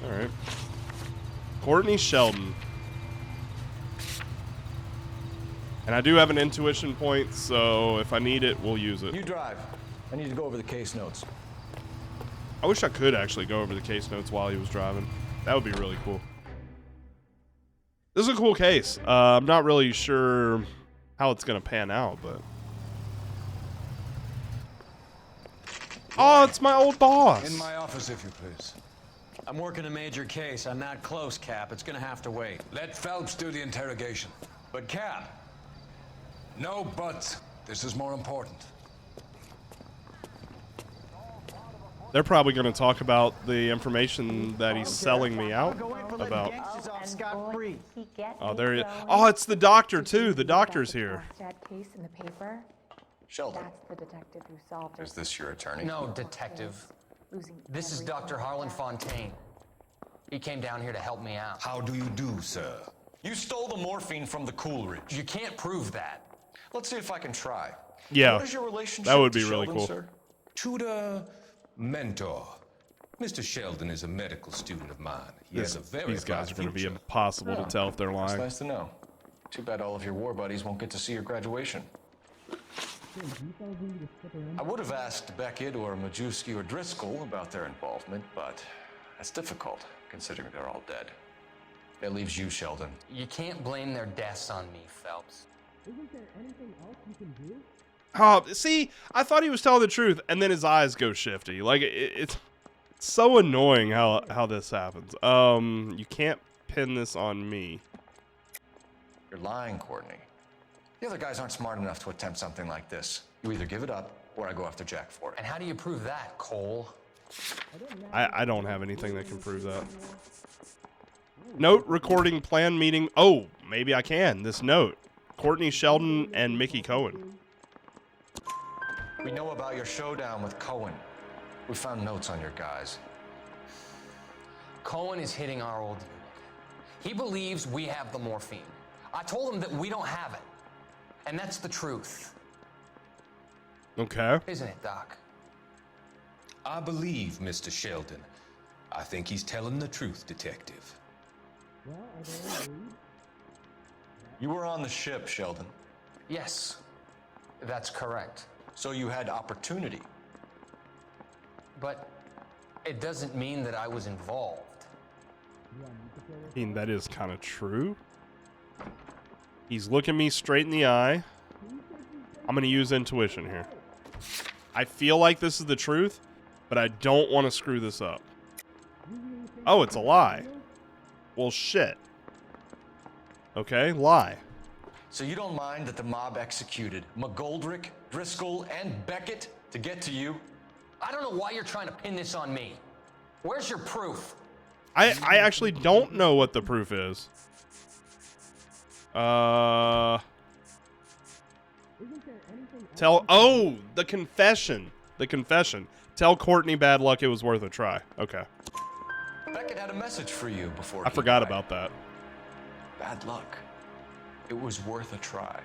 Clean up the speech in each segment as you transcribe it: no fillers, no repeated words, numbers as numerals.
All right. Courtney Sheldon. And I do have an intuition point, so if I need it, we'll use it. You drive. I need to go over the case notes. I wish I could actually go over the case notes while he was driving. That would be really cool. This is a cool case. I'm not really sure how it's going to pan out, but... Oh, it's my old boss. In my office, if you please. I'm working a major case. I'm not close, Cap. It's gonna have to wait. Let Phelps do the interrogation. But, Cap... No buts. This is more important. They're probably going to talk about the information that he's selling me out about. Oh, there he is. Oh, it's the doctor, too. The doctor's here. Case in the paper. Sheldon, That's the detective who solved it. is this your attorney? No, detective. This is Dr. Harlan Fontaine. He came down here to help me out. How do you do, sir? You stole the morphine from the Coolidge. You can't prove that. Let's see if I can try. Yeah, What is your relationship that would be to really Sheldon, cool. Sir? Tutor, mentor. Mr. Sheldon is a medical student of mine. He has a very These guys are bright going to be future. impossible to tell if they're It's lying. nice to know. Too bad all of your war buddies won't get to see your graduation. I would have asked Beckett or Majewski or Driscoll about their involvement, but that's difficult, considering they're all dead. That leaves you, Sheldon. You can't blame their deaths on me, Phelps. Oh, see, I thought he was telling the truth, and then his eyes go shifty. Like, it's so annoying how this happens. You can't pin this on me. You're lying, Courtney. The other guys aren't smart enough to attempt something like this. You either give it up, or I go after Jack for it. And how do you prove that, Cole? I don't have anything that can prove that. Note recording plan meeting. Oh, maybe I can. This note. Courtney Sheldon and Mickey Cohen. We know about your showdown with Cohen. We found notes on your guys. Cohen is hitting our old unit. He believes we have the morphine. I told him that we don't have it. And that's the truth. Okay. Isn't it, Doc? I believe Mr. Sheldon. I think he's telling the truth, detective. You were on the ship, Sheldon. Yes, that's correct. So you had opportunity. But it doesn't mean that I was involved. I mean, that is kind of true. He's looking me straight in the eye. I'm going to use intuition here. I feel like this is the truth, but I don't want to screw this up. Oh, it's a lie. Well, shit. Okay, lie. So you don't mind that the mob executed McGoldrick, Driscoll, and Beckett to get to you? I don't know why you're trying to pin this on me. Where's your proof? I actually don't know what the proof is. Oh, the confession. The confession. Tell Courtney bad luck it was worth a try. Okay. Beckett had a message for you before I he forgot died. about that. Bad luck. It was worth a try.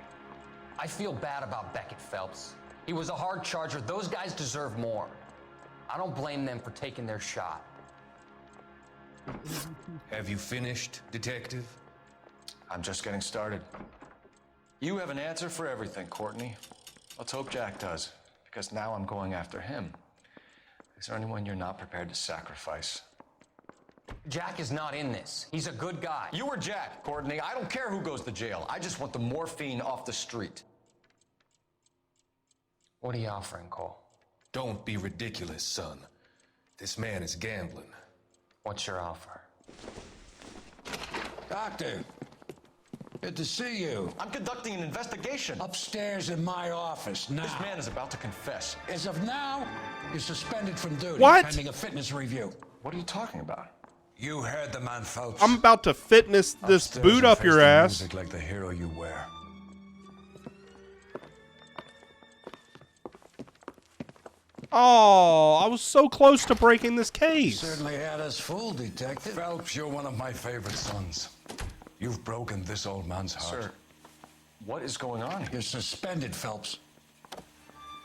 I feel bad about Beckett, Phelps. He was a hard charger. Those guys deserve more. I don't blame them for taking their shot. Have you finished, detective? I'm just getting started. You have an answer for everything, Courtney. Let's hope Jack does, because now I'm going after him. Is there anyone you're not prepared to sacrifice? Jack is not in this. He's a good guy. You or Jack, Courtney. I don't care who goes to jail. I just want the morphine off the street. What are you offering, Cole? Don't be ridiculous, son. This man is gambling. What's your offer? Doctor, good to see you. I'm conducting an investigation. Upstairs in my office now. This man is about to confess. As of now, you're suspended from duty. What? Pending a fitness review. What are you talking about? You heard the man, Phelps. I'm about to fitness this Upstairs boot and up face your the ass. music like the hero you were. Oh, I was so close to breaking this case. Certainly had us fooled, detective. Phelps, you're one of my favorite sons. You've broken this old man's heart. Sir, what is going on here? You're suspended, Phelps.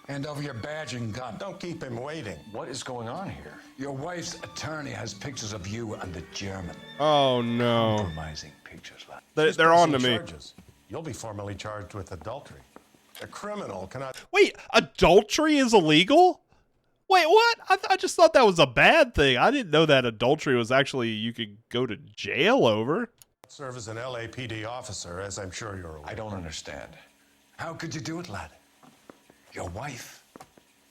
Hand over your badge and gun. Don't keep him waiting. What is going on here? Your wife's attorney has pictures of you and the German. Oh no. Compromising pictures, lad. They're on to me. Charges. You'll be formally charged with adultery. A criminal cannot. Wait, adultery is illegal? Wait, what? I just thought that was a bad thing. I didn't know that adultery was actually you could go to jail over. Serve as an LAPD officer, as I'm sure you're aware. I don't understand. How could you do it, lad? Your wife,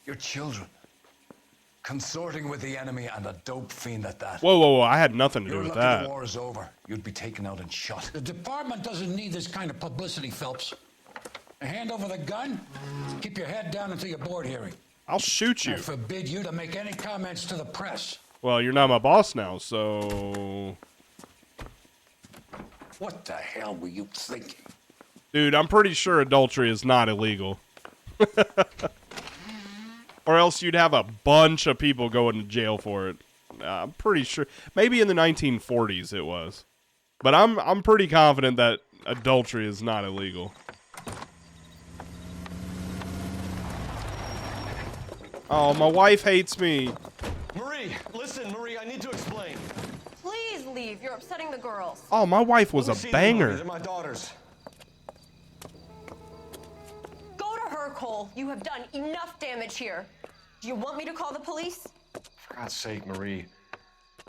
your children, consorting with the enemy and a dope fiend at that. Whoa, whoa, whoa! I had nothing to do You're with lucky that. the war is over. You'd be taken out and shot. The department doesn't need this kind of publicity, Phelps. Hand over the gun, keep your head down until your board hearing. I'll shoot you. I forbid you to make any comments to the press. Well, you're not my boss now, so... What the hell were you thinking? Dude, I'm pretty sure adultery is not illegal. Or else you'd have a bunch of people going to jail for it. I'm pretty sure. Maybe in the 1940s it was. But I'm pretty confident that adultery is not illegal. Oh, my wife hates me. Marie, listen, Marie, I need to explain. Please leave. You're upsetting the girls. Oh, my wife was Let me a see them, banger. Marie. They're my daughters. Go to her, Cole. You have done enough damage here. Do you want me to call the police? For God's sake, Marie.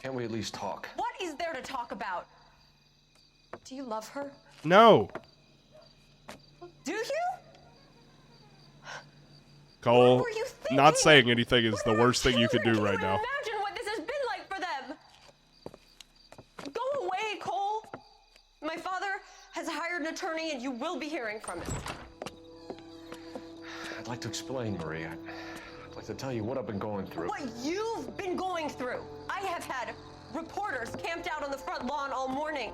Can't we at least talk? What is there to talk about? Do you love her? No. Do you? Cole, What were you thinking? not saying anything is What the are worst thing you could do children? right Can you now. imagine what this has been like for them. Go away, Cole. My father has hired an attorney and you will be hearing from him. I'd like to explain, Marie. I'd like to tell you what I've been going through. What you've been going through. I have had reporters camped out on the front lawn all morning.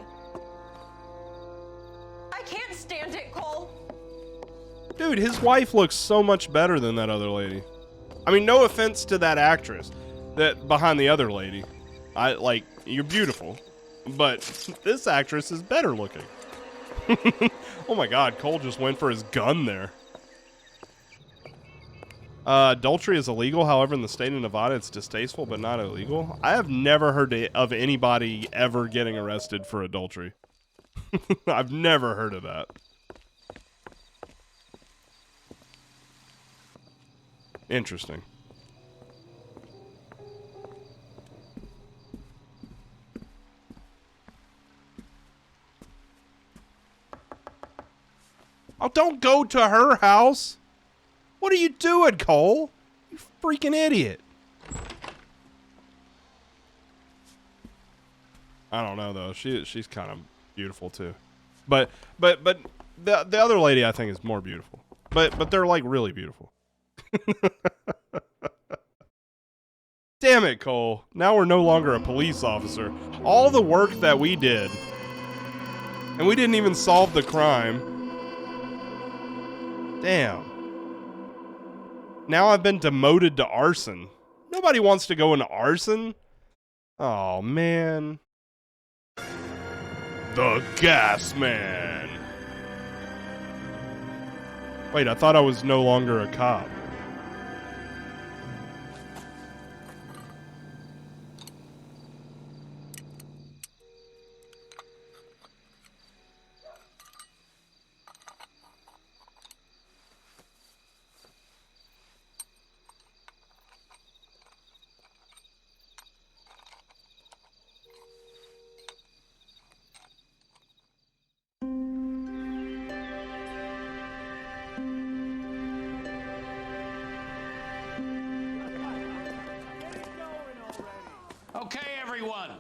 I can't stand it, Cole. Dude, his wife looks so much better than that other lady. I mean, no offense to that actress that behind the other lady. You're beautiful, but this actress is better looking. Oh my God, Cole just went for his gun there. Adultery is illegal. However, in the state of Nevada, it's distasteful but not illegal. I have never heard of anybody ever getting arrested for adultery. I've never heard of that. Interesting. Oh, don't go to her house. What are you doing, Cole? You freaking idiot. I don't know though. She's kind of beautiful too. But the other lady I think is more beautiful. But they're like really beautiful. Damn it, Cole. Now we're no longer a police officer. All the work that we did, and we didn't even solve the crime. Damn. Now I've been demoted to arson. Nobody wants to go into arson. Oh, man. The Gas Man. Wait, I thought I was no longer a cop. Okay, everyone,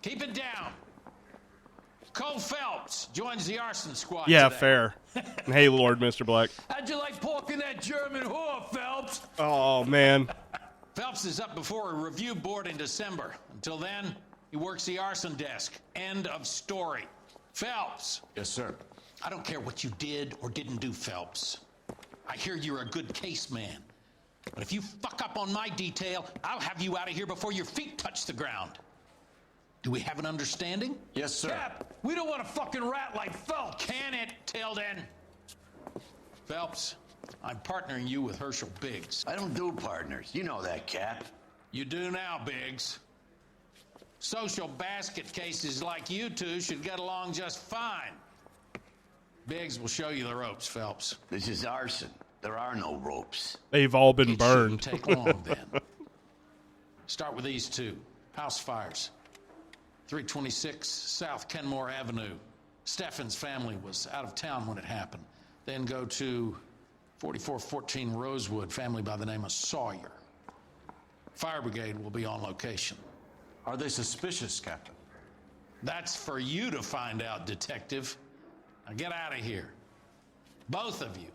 keep it down. Cole Phelps joins the arson squad Yeah, today. fair. Hey, Lord, Mr. Black. How'd you like porking that German whore, Phelps? Oh, man. Phelps is up before a review board in December. Until then, he works the arson desk. End of story. Phelps. Yes, sir. I don't care what you did or didn't do, Phelps. I hear you're a good case man. But if you fuck up on my detail, I'll have you out of here before your feet touch the ground. Do we have an understanding? Yes, sir. Cap, we don't want a fucking rat like Phelps. Can it, Tilden? Phelps, I'm partnering you with Herschel Biggs. I don't do partners. You know that, Cap. You do now, Biggs. Social basket cases like you two should get along just fine. Biggs will show you the ropes, Phelps. This is arson. There are no ropes. They've all been It burned. shouldn't take long, then. Start with these two. House fires. 326 South Kenmore Avenue. Steffen's family was out of town when it happened. Then go to 4414 Rosewood, family by the name of Sawyer. Fire brigade will be on location. Are they suspicious, Captain? That's for you to find out, Detective. Now get out of here. Both of you.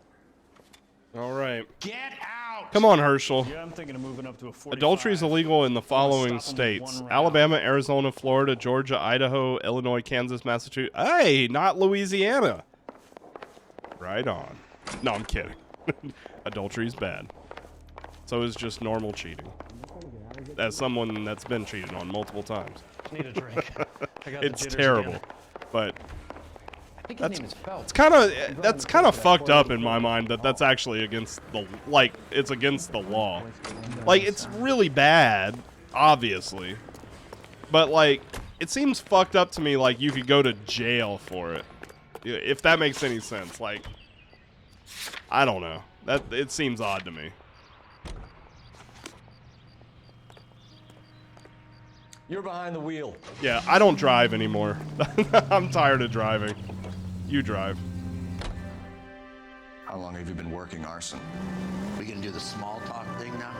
All right. Get out! Come on, Herschel. Yeah, I'm thinking of moving up to a 45. Adultery is illegal in the following states: Alabama, Arizona, Florida, Georgia, Idaho, Illinois, Kansas, Massachusetts. Hey, not Louisiana. Right on. No, I'm kidding. Adultery is bad. So is just normal cheating. As someone that's been cheated on multiple times. Need a drink. I got the It's jitters terrible. again. But I think his name is Phelps. that's kind of fucked up in my mind that that's actually against the, like, it's against the law. Like, it's really bad, obviously. But, like, it seems fucked up to me, like, you could go to jail for it. If that makes any sense. Like, I don't know. It seems odd to me. You're behind the wheel. Yeah, I don't drive anymore. I'm tired of driving. You drive. How long have you been working arson? We gonna do the small talk thing now?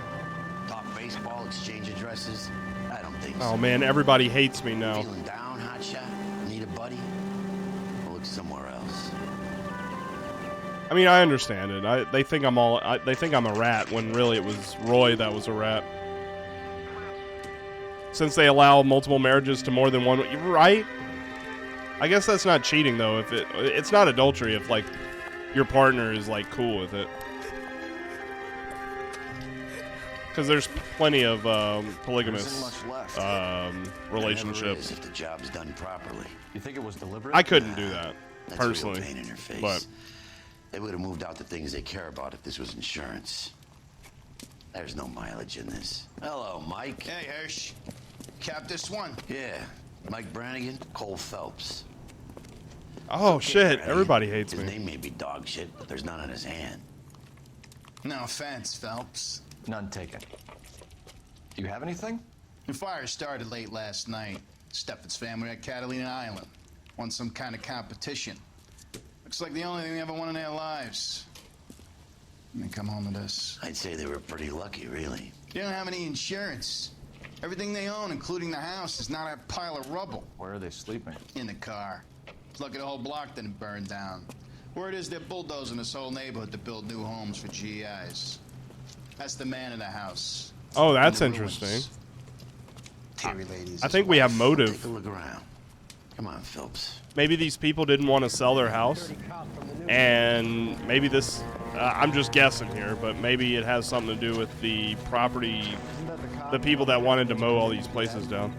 Talk baseball, exchange addresses? I don't think so. Oh man, everybody hates me now. Feeling down, hotshot? Need a buddy? We'll look somewhere else. I mean, I understand it. They think I'm a rat when really it was Roy that was a rat. Since they allow multiple marriages to more than one, right? I guess that's not cheating though. If it's not adultery if like your partner is like cool with it. Because there's plenty of polygamous relationships. Never is if the job's done properly. You think it was deliberate? I couldn't do that That's personally, real pain in their face. but they would have moved out the things they care about if this was insurance. There's no mileage in this. Hello, Mike. Hey, Hirsch. Cap this one. Yeah, Mike Brannigan, Cole Phelps. oh Okay, shit, Brannigan. everybody hates His me. name may be dog shit, but there's none on his hand. No offense, Phelps. None taken. Do you have anything? The fire started late last night. Steffen's family at Catalina Island. Won some kind of competition. Looks like the only thing they ever won in their lives. And they come home to this. I'd say they were pretty lucky, really. They don't have any insurance. Everything they own, including the house, is not a pile of rubble. Where are they sleeping? In the car. Lucky the whole block didn't burn down. Word is they're bulldozing this whole neighborhood to build new homes for GIs. That's the man in the house. Oh, that's In the interesting. ruins. Terry ladies. I think we have motive. Take a look around. Come on, Phelps. Maybe these people didn't want to sell their house, and maybe this, I'm just guessing here, but maybe it has something to do with the property, the people that wanted to mow all these places down.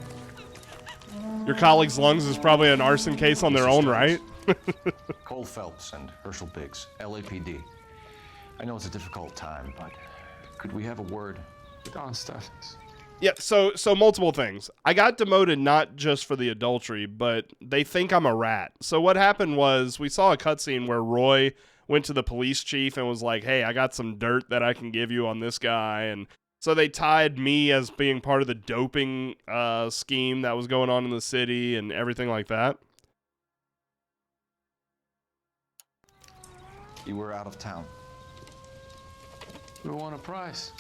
Your colleague's lungs is probably an arson case on their own, right? Cole Phelps and Herschel Biggs, LAPD. I know it's a difficult time, but could we have a word? Don Steffens. Yeah, so multiple things. I got demoted not just for the adultery, but they think I'm a rat. So what happened was we saw a cutscene where Roy went to the police chief and was like, hey, I got some dirt that I can give you on this guy. And so they tied me as being part of the doping scheme that was going on in the city and everything like that. You were out of town. We won a prize.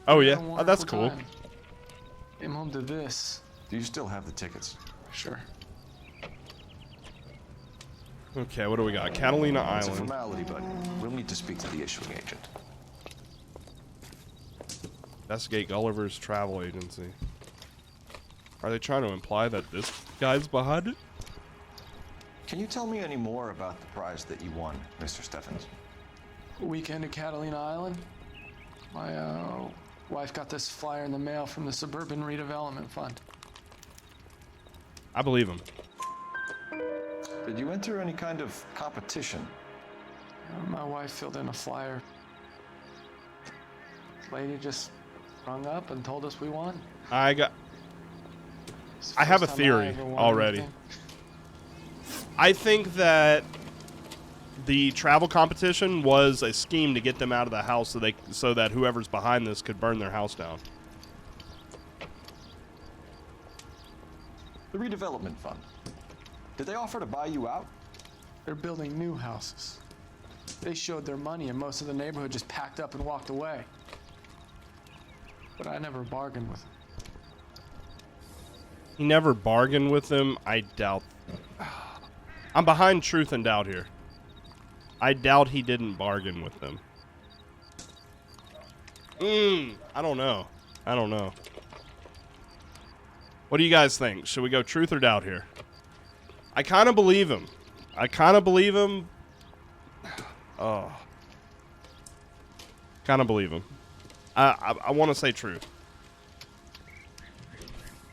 Oh, yeah? Oh, that's cool. Came home to this. Do you still have the tickets? Sure. Okay, what do we got? Catalina It's a Island. formality, but we'll need to speak to the issuing agent. Investigate Gulliver's travel agency. Are they trying to imply that this guy's behind it? Can you tell me any more about the prize that you won, Mr. Steffens? Weekend at Catalina Island. My wife got this flyer in the mail from the Suburban Redevelopment Fund. I believe him. Did you enter any kind of competition? My wife filled in a flyer. Lady just hung up and told us we won. I have a First time I theory ever won already. anything. I think that the travel competition was a scheme to get them out of the house so that whoever's behind this could burn their house down. The redevelopment fund. Did they offer to buy you out? They're building new houses. They showed their money and most of the neighborhood just packed up and walked away. But I never bargained with them. He never bargained with them. I doubt. I'm behind truth and doubt here. I doubt he didn't bargain with them. I don't know. I don't know. What do you guys think? Should we go truth or doubt here? I kind of believe him. I kind of believe him. Oh. Kind of believe him. I want to say truth.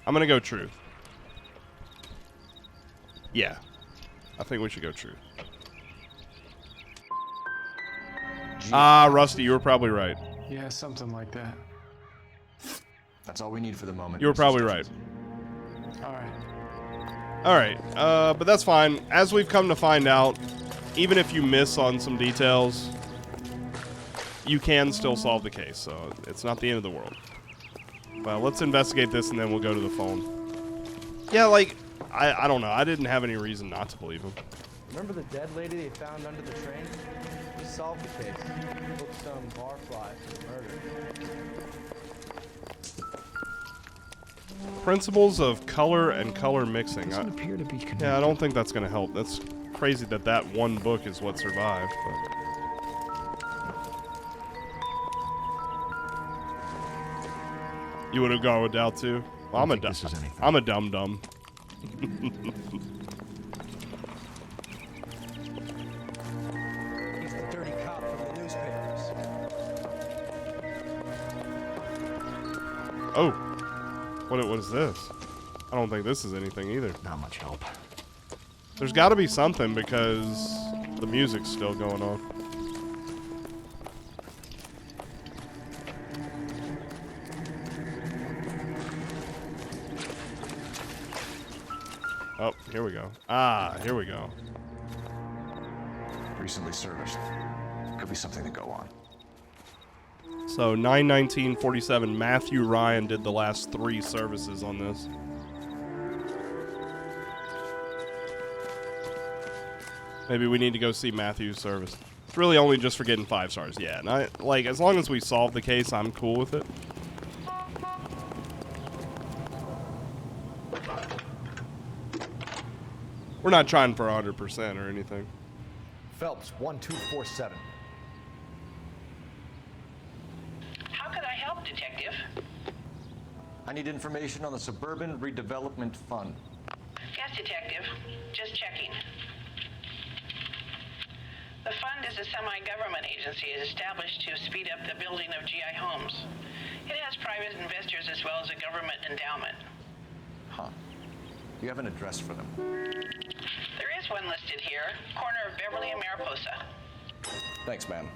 I'm going to go truth. Yeah. I think we should go truth. Rusty, you were probably right. Yeah, something like that. That's all we need for the moment. You were probably right. All right. All right, but that's fine. As we've come to find out, even if you miss on some details, you can still solve the case, so it's not the end of the world. Well, let's investigate this, and then we'll go to the phone. Yeah, like, I don't know. I didn't have any reason not to believe him. Remember the dead lady they found under the train? We solved the case. Booked some barfly for murder. Principles of color and color mixing. Doesn't appear to be connected. Yeah, I don't think that's going to help. That's crazy that that one book is what survived. But. You would have gone with doubt too? Well, I'm a dum-dum. He's the dirty cop from the newspapers. Oh. What is this? I don't think this is anything either. Not much help. There's got to be something because the music's still going on. Oh, here we go. Here we go. Recently serviced. Could be something to go on. So 9/19/47, Matthew Ryan did the last 3 services on this. Maybe we need to go see Matthew's service. It's really only just for getting 5 stars. Yeah, and like as long as we solve the case, I'm cool with it. We're not trying for 100% or anything. Phelps, 1247. How could I help, Detective? I need information on the Suburban Redevelopment Fund. Yes, Detective. Just checking. The fund is a semi-government agency established to speed up the building of GI homes. It has private investors as well as a government endowment. Huh. Do you have an address for them? There is one listed here, corner of Beverly and Mariposa. Thanks, ma'am.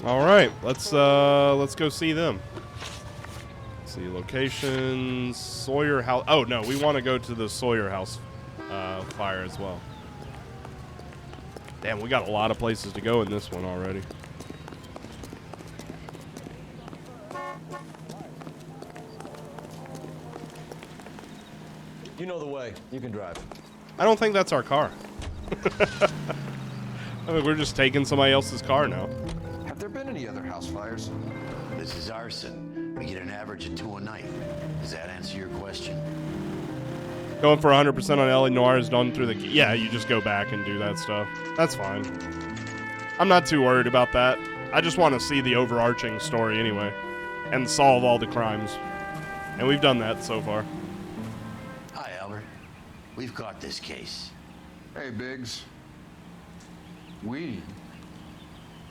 All right, let's go see them. Let's see locations, Sawyer House. Oh no, we want to go to the Sawyer House fire as well. Damn, we got a lot of places to go in this one already. You know the way. You can drive. I don't think that's our car. I mean, we're just taking somebody else's car now. Have there been any other house fires? This is arson. We get an average of 2 a night. Does that answer your question? Going for 100% on LA Noire is done through the... Yeah, you just go back and do that stuff. That's fine. I'm not too worried about that. I just want to see the overarching story anyway. And solve all the crimes. And we've done that so far. Hi, Albert. We've got this case. Hey, Biggs.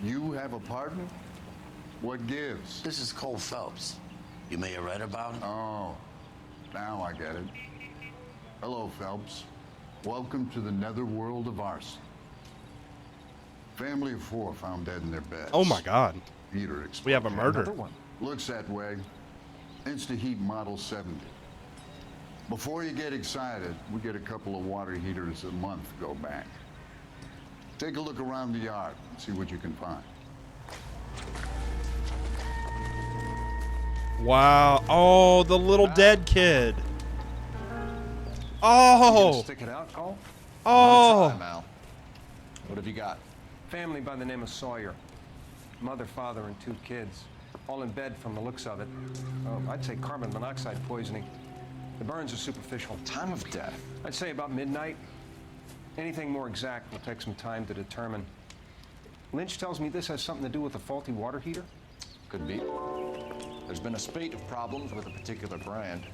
You have a partner? What gives? This is Cole Phelps. You may have read about him. Oh, now I get it. Hello, Phelps. Welcome to the netherworld of arson. Family of 4 found dead in their beds. Oh my God. Heater We have a murder. Another one. Looks that way. Insta-Heat Model 70. Before you get excited, we get a couple of water heaters a month go back. Take a look around the yard and see what you can find. Wow. Oh, the little dead kid. Oh. Stick it out, Cole? Oh. Try, Mal. What have you got? Family by the name of Sawyer. Mother, father, and 2 kids. All in bed from the looks of it. I'd say carbon monoxide poisoning. The burns are superficial. Time of death? I'd say about midnight. Anything more exact will take some time to determine. Lynch tells me this has something to do with a faulty water heater? Could be. There's been a spate of problems with a particular brand.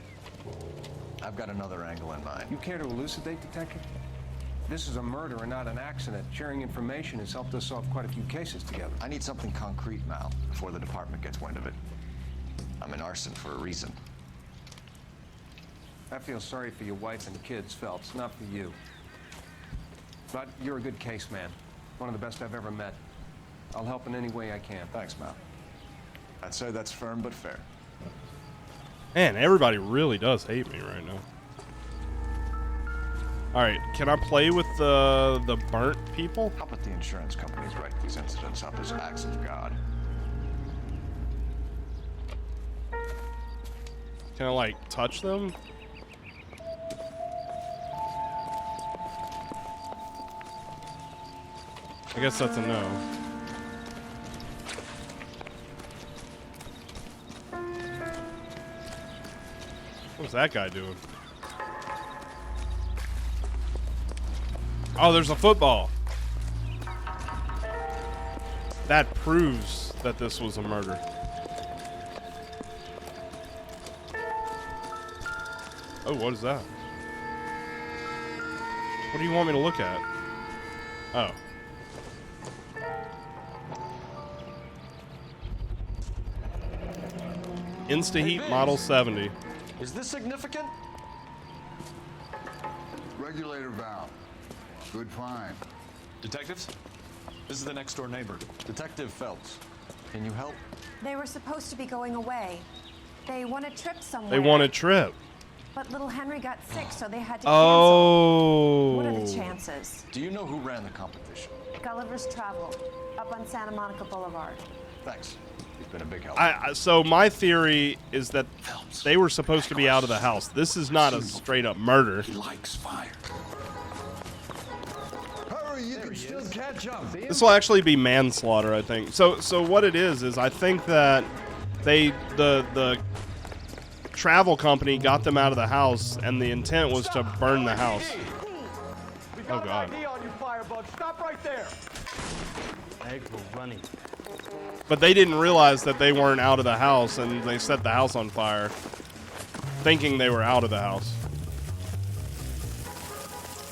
I've got another angle in mind. You care to elucidate, Detective? This is a murder and not an accident. Sharing information has helped us solve quite a few cases together. I need something concrete, Mal, before the department gets wind of it. I'm in arson for a reason. I feel sorry for your wife and kids, Phelps, not for you. But you're a good case man. One of the best I've ever met. I'll help in any way I can. Thanks, Mal. I'd say that's firm but fair. Man, everybody really does hate me right now. All right, can I play with the burnt people? How about the insurance companies write these incidents up as acts of God? Can I, like, touch them? I guess that's a no. What's that guy doing? Oh, there's a football. That proves that this was a murder. Oh, what is that? What do you want me to look at? Oh. Insta-Heat Model 70. Is this significant? Regulator valve. Good find. Detectives? This is the next door neighbor, Detective Phelps. Can you help? They were supposed to be going away. They won a trip somewhere. They want a trip. But little Henry got sick, so they had to Oh. cancel. What are the chances? Do you know who ran the competition? Gulliver's Travel, up on Santa Monica Boulevard. Thanks. You've been a big help. So my theory is that they were supposed to be out of the house. This is not a straight up murder. He likes fire. Hurry, you can still catch up. This will actually be manslaughter, I think. So what it is I think that the travel company got them out of the house, and the intent was to burn the house. Oh God. ID on you, firebug. Stop right there. Eggs were running. But they didn't realize that they weren't out of the house, and they set the house on fire, thinking they were out of the house.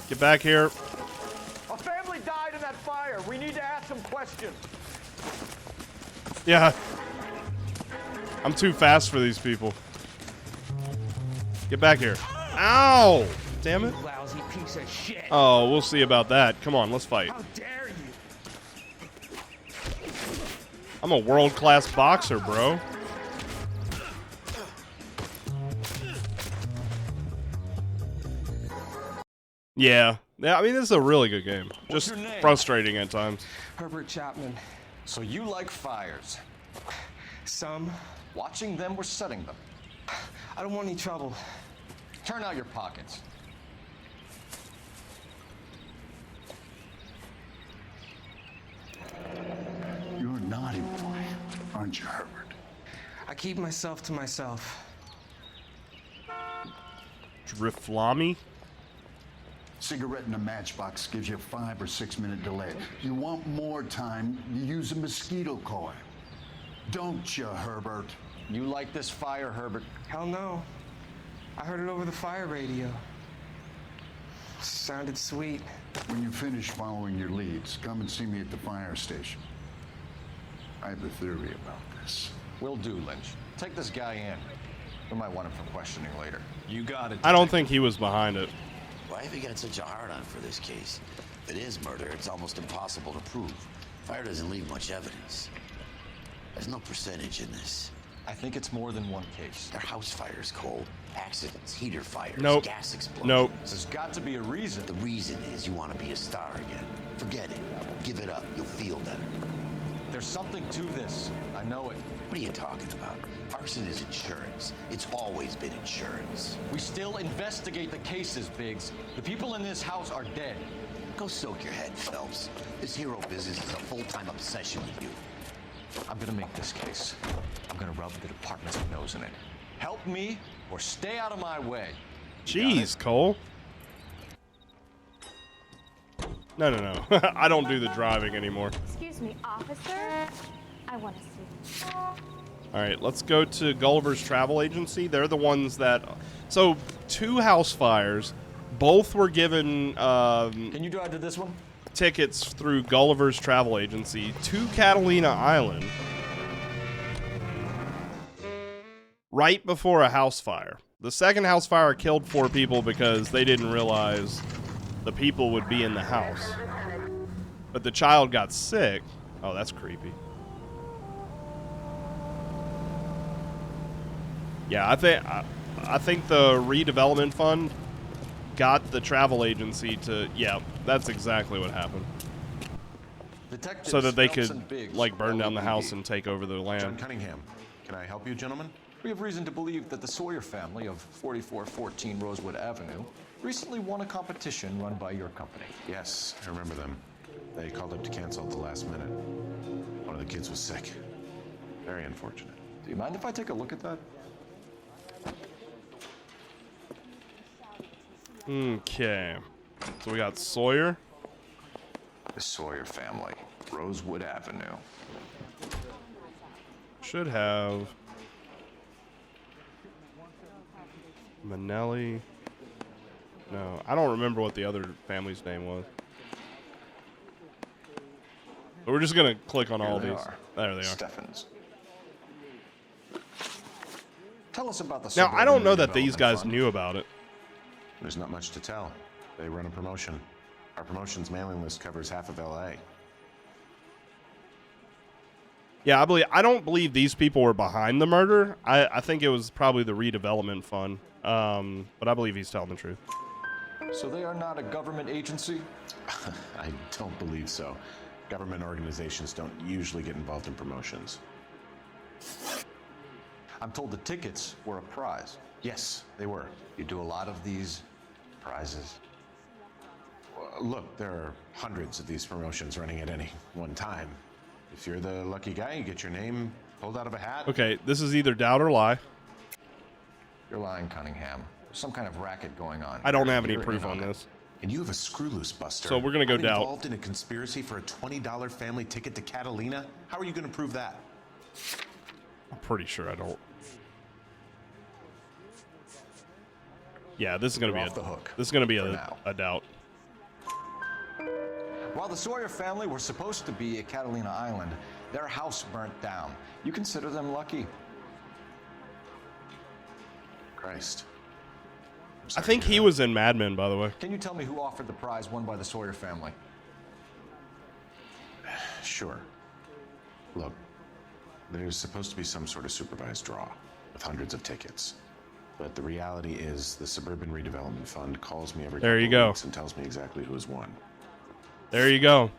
Get back here. A family died in that fire. We need to ask some questions. Yeah. I'm too fast for these people. Get back here. Ow! Damn it. Lousy piece of shit. Oh, we'll see about that. Come on, let's fight. How dare you? I'm a world-class boxer, bro. Yeah. I mean, this is a really good game. Just your name? frustrating at times. Herbert Chapman. So you like fires? Some. Watching them or setting them? I don't want any trouble. Turn out your pockets. You're a naughty boy, aren't you, Herbert? I keep myself to myself. Driflami? Cigarette in a matchbox gives you a 5 or 6 minute delay. You want more time, you use a mosquito coil. Don't you, Herbert? You like this fire, Herbert? Hell no. I heard it over the fire radio. Sounded sweet. When you finish following your leads, come and see me at the fire station. I have a theory about this. Will do, Lynch. Take this guy in. We might want him for questioning later. You got it. I don't think he was behind it. Why have you got such a hard-on for this case? If it is murder, it's almost impossible to prove. Fire doesn't leave much evidence. There's no percentage in this. I think it's more than one case. They're house fires, Cole. Accidents, heater fires, Nope. gas explosions. Nope. There's got to be a reason. The reason is you want to be a star again. Forget it. Give it up. You'll feel better. There's something to this. I know it. What are you talking about? Arson is insurance. It's always been insurance. We still investigate the cases, Biggs. The people in this house are dead. Go soak your head, Phelps. This hero business is a full-time obsession with you. I'm gonna make this case. I'm gonna rub the department's nose in it. Help me or stay out of my way. Jeez, Cole. No. I don't do the driving anymore. Excuse me, officer. I want to see. All right, let's go to Gulliver's Travel Agency. They're the ones that... So, 2 house fires. Both were given... Can you drive to this one? Tickets through Gulliver's Travel Agency to Catalina Island right before a house fire. The second house fire killed 4 people because they didn't realize the people would be in the house. But the child got sick. Oh, that's creepy. Yeah, I think the redevelopment fund got the travel agency to... Yeah, that's exactly what happened. Detectives So that they Phelps could, and Biggs, like, burn down the LAPD. house and take over the John land. Cunningham, can I help you, gentlemen? We have reason to believe that the Sawyer family of 4414 Rosewood Avenue recently won a competition run by your company. Yes, I remember them. They called up to cancel at the last minute. One of the kids was sick. Very unfortunate. Do you mind if I take a look at that? Okay. So we got Sawyer. The Sawyer family, Rosewood Avenue. Should have Manelli. No, I don't remember what the other family's name was. But we're just gonna click on all Here they these. are. There they are. Steffens. Tell us about the Now I don't know that Suburban these guys Fund. knew about it. There's not much to tell. They run a promotion. Our promotion's mailing list covers half of LA. Yeah, I don't believe these people were behind the murder. I think it was probably the redevelopment fund. But I believe he's telling the truth. So they are not a government agency? I don't believe so. Government organizations don't usually get involved in promotions. I'm told the tickets were a prize. Yes, they were. You do a lot of these prizes. Look, there are hundreds of these promotions running at any one time. If you're the lucky guy, you get your name pulled out of a hat. Okay, this is either doubt or lie. You're lying, Cunningham. There's some kind of racket going on. I don't have any You're proof in on it. this. And you have a screw loose, Buster. So we're gonna go I'm doubt. Involved in a conspiracy for a $20 family ticket to Catalina? How are you going to prove that? I'm pretty sure I don't. Yeah, this is gonna You're be off the hook. This is gonna be For a now. doubt. While the Sawyer family were supposed to be at Catalina Island, their house burnt down. You consider them lucky? Christ. I think he was in Mad Men, by the way. Can you tell me who offered the prize won by the Sawyer family? Sure. Look, there's supposed to be some sort of supervised draw with hundreds of tickets. But the reality is the Suburban Redevelopment Fund calls me every There you couple of go. weeks and tells me exactly who has won. There you go.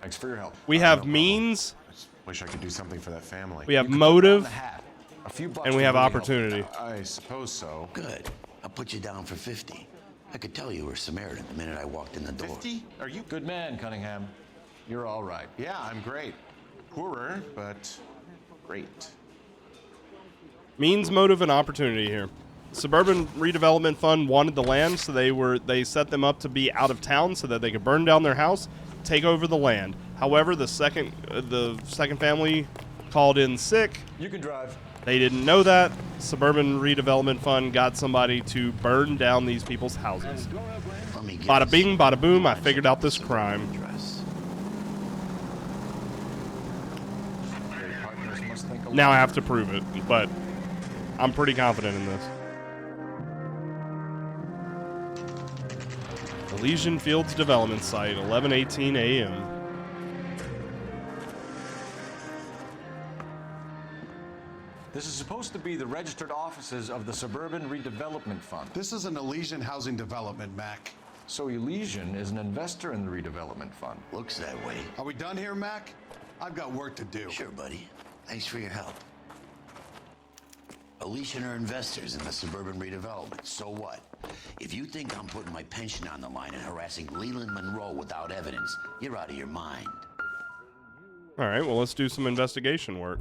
Thanks for your help. We have means, Wish I could do something for that family. we have motive, A few bucks and we would have really help. opportunity. I suppose so. Good. I'll put you down for 50. I could tell you were Samaritan the minute I walked in the door. 50? Are you? Good man, Cunningham. You're all right. Yeah, I'm great. Poorer, but great. Means, motive, and opportunity here. Suburban Redevelopment Fund wanted the land, so they set them up to be out of town so that they could burn down their house, take over the land. However, the second family called in sick. You can drive. They didn't know that. Suburban Redevelopment Fund got somebody to burn down these people's houses. Bada bing, bada boom, I figured out this crime. Now I have to prove it, but I'm pretty confident in this. Elysian Fields Development Site, 11:18 a.m. This is supposed to be the registered offices of the Suburban Redevelopment Fund. This is an Elysian housing development, Mac. So Elysian is an investor in the redevelopment fund. Looks that way. Are we done here, Mac? I've got work to do. Sure, buddy. Thanks for your help. Elysian are investors in the suburban redevelopment. So what? If you think I'm putting my pension on the line and harassing Leland Monroe without evidence, you're out of your mind. All right, well, let's do some investigation work.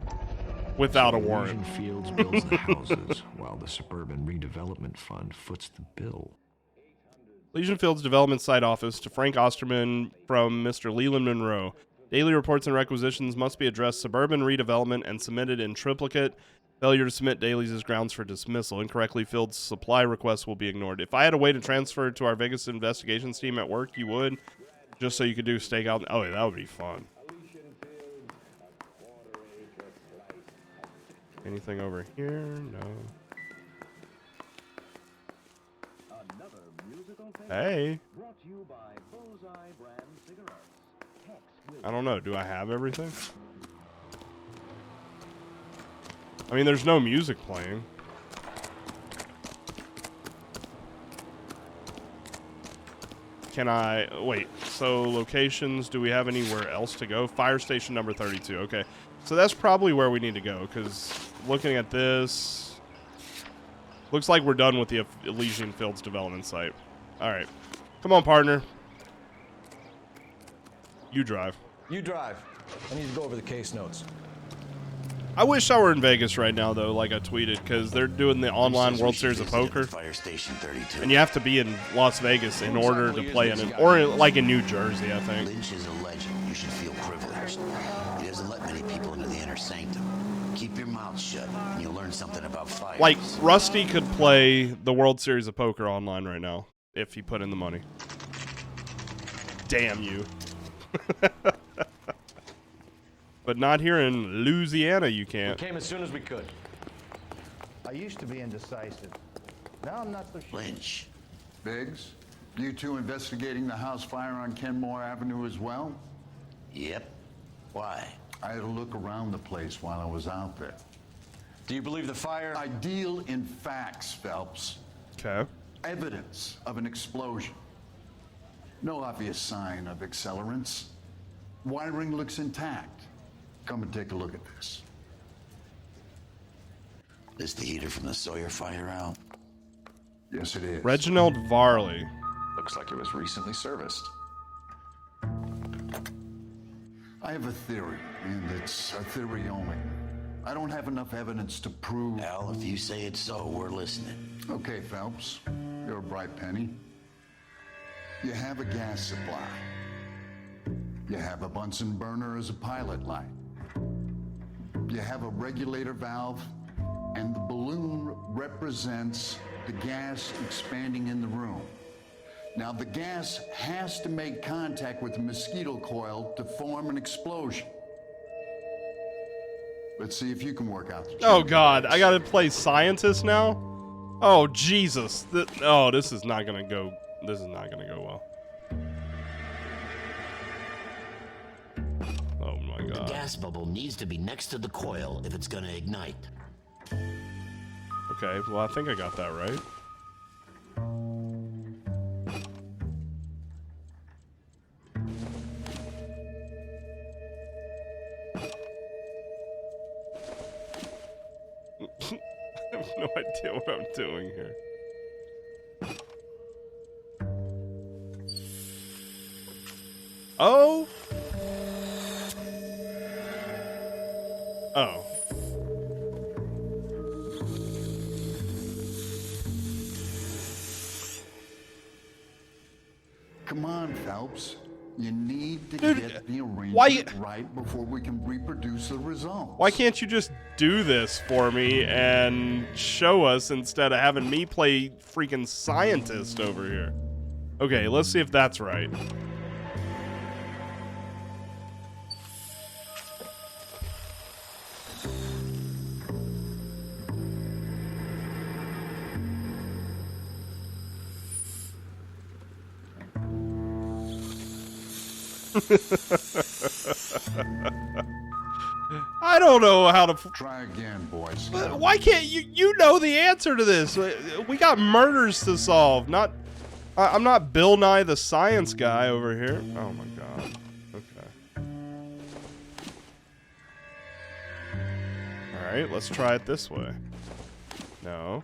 Without a warrant. Elysian Fields builds the houses, while the Suburban Redevelopment Fund foots the bill. Elysian Fields Development Site Office to Frank Osterman from Mr. Leland Monroe. Daily reports and requisitions must be addressed Suburban Redevelopment and submitted in triplicate. Failure to submit dailies is grounds for dismissal. Incorrectly filled supply requests will be ignored. If I had a way to transfer to our Vegas investigations team at work, you would, just so you could do stakeout. Oh, yeah, that would be fun. Anything over here? No. Hey. I don't know. Do I have everything? I mean, there's no music playing. Can I... Wait. So, locations. Do we have anywhere else to go? Fire station number 32. Okay. So that's probably where we need to go, because looking at this... Looks like we're done with the Elysian Fields development site. Alright. Come on, partner. You drive. You drive. I need to go over the case notes. I wish I were in Vegas right now, though, like I tweeted, because they're doing the online World Series of Poker. Fire Station 32. And you have to be in Las Vegas in order to play in it. Or like in New Jersey, I think. Lynch is a legend. You should feel privileged. He doesn't let many people into the inner sanctum. Keep your mouth shut, and you'll learn something about fire. Like, Rusty could play the World Series of Poker online right now, if he put in the money. Damn you. But not here in Louisiana, you can't. We came as soon as we could. I used to be indecisive. Now I'm not so sure. Lynch. Biggs, you two investigating the house fire on Kenmore Avenue as well? Yep. Why? I had a look around the place while I was out there. Do you believe the fire? I deal in facts, Phelps. Okay. Evidence of an explosion. No obvious sign of accelerants. Wiring looks intact. Come and take a look at this. Is the heater from the Sawyer fire out? Yes, it is. Reginald Varley. Looks like it was recently serviced. I have a theory, and it's a theory only. I don't have enough evidence to prove... Al, if you say it's so, we're listening. Okay, Phelps. You're a bright penny. You have a gas supply. You have a Bunsen burner as a pilot light. You have a regulator valve, and the balloon represents the gas expanding in the room. Now, the gas has to make contact with the mosquito coil to form an explosion. Let's see if you can work out the... Oh, God. I gotta play scientist now? Oh, Jesus. Oh, this is not gonna go... This is not gonna go well. Oh, my God. The gas bubble needs to be next to the coil if it's gonna ignite. Okay, well, I think I got that right. I have no idea what I'm doing here. Oh? Oh. Come on, Phelps. You need to Dude, get the arrangement why- right before we can reproduce the results. Why can't you just do this for me and show us instead of having me play freaking scientist over here? Okay, let's see if that's right. I don't know how to... Try again, boys. Why can't you... You know the answer to this. We got murders to solve, not... I'm not Bill Nye the Science Guy over here. Oh my god. Okay. Alright, let's try it this way. No.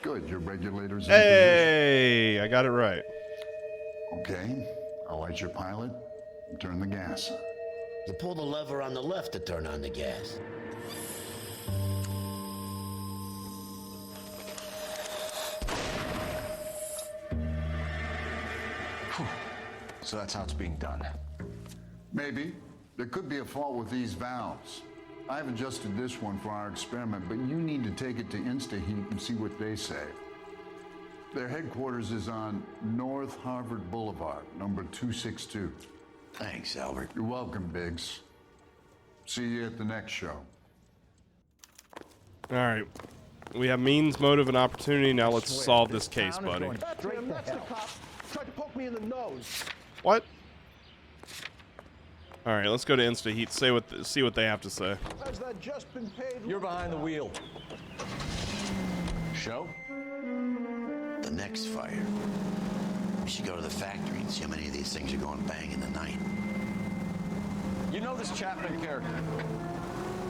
Good, your regulators. Hey, I got it right. Okay, I'll light your pilot and turn the gas. You pull the lever on the left to turn on the gas. So that's how it's being done. Maybe. There could be a fault with these valves. I've adjusted this one for our experiment, but you need to take it to InstaHeat and see what they say. Their headquarters is on North Harvard Boulevard, number 262. Thanks, Albert. You're welcome, Biggs. See you at the next show. Alright. We have means, motive, and opportunity. Now let's solve this case, buddy. That's the cop. Tried to poke me in the nose. What? Alright, let's go to InstaHeat. See what they have to say. Has that just been paid? You're behind the wheel. Show? The next fire. We should go to the factory and see how many of these things are going bang in the night. You know this Chapman character.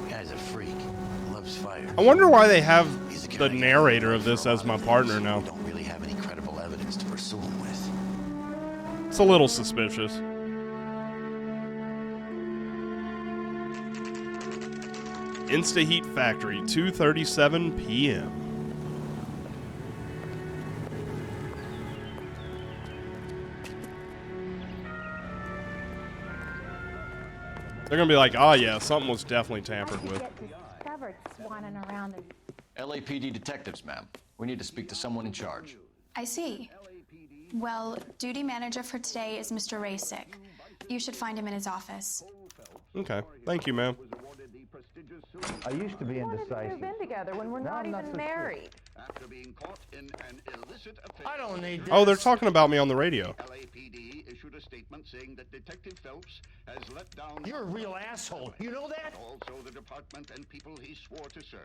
The guy's a freak. Loves fire. I wonder why they have the narrator of this as my partner now. We don't really have any credible evidence to pursue him with. It's a little suspicious. InstaHeat Factory, 2:37 p.m. They're gonna be like, oh yeah, something was definitely tampered with. Discovered swanning around and LAPD detectives, ma'am. We need to speak to someone in charge. I see. Well, duty manager for today is Mr. Rasick. You should find him in his office. Okay, thank you, ma'am. I used to be indecisive. Move in together when we're Now not I'm not even so married. After being caught in an illicit affair. I don't need this. Oh, they're talking about me on the radio. LAPD issued a statement saying that Detective Phelps has let down. You're a real asshole. You know that? Also, the department and people he swore to serve.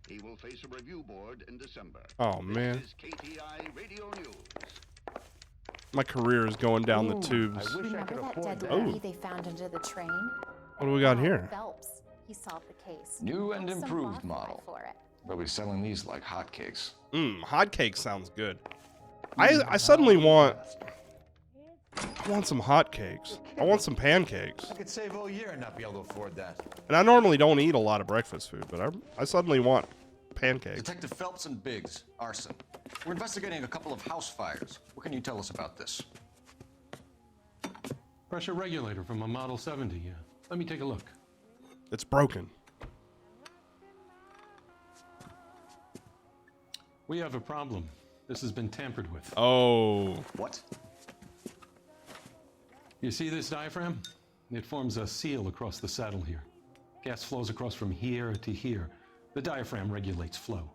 He will face a review board in December. Oh man, This is KTI Radio News. my career is going down the tubes. remember that dead body they found under the train? What do we got here? Phelps. He solved the case. New and Some improved barfly model. for it. They'll be selling these like hotcakes. Hotcakes sounds good. I suddenly want some hotcakes. I want some pancakes. I could save all year and not be able to afford that. And I normally don't eat a lot of breakfast food, but I suddenly want pancakes. Detective Phelps and Biggs, arson. We're investigating a couple of house fires. What can you tell us about this? Pressure regulator from a Model 70, yeah. Let me take a look. It's broken. We have a problem. This has been tampered with. Oh. What? You see this diaphragm? It forms a seal across the saddle here. Gas flows across from here to here. The diaphragm regulates flow.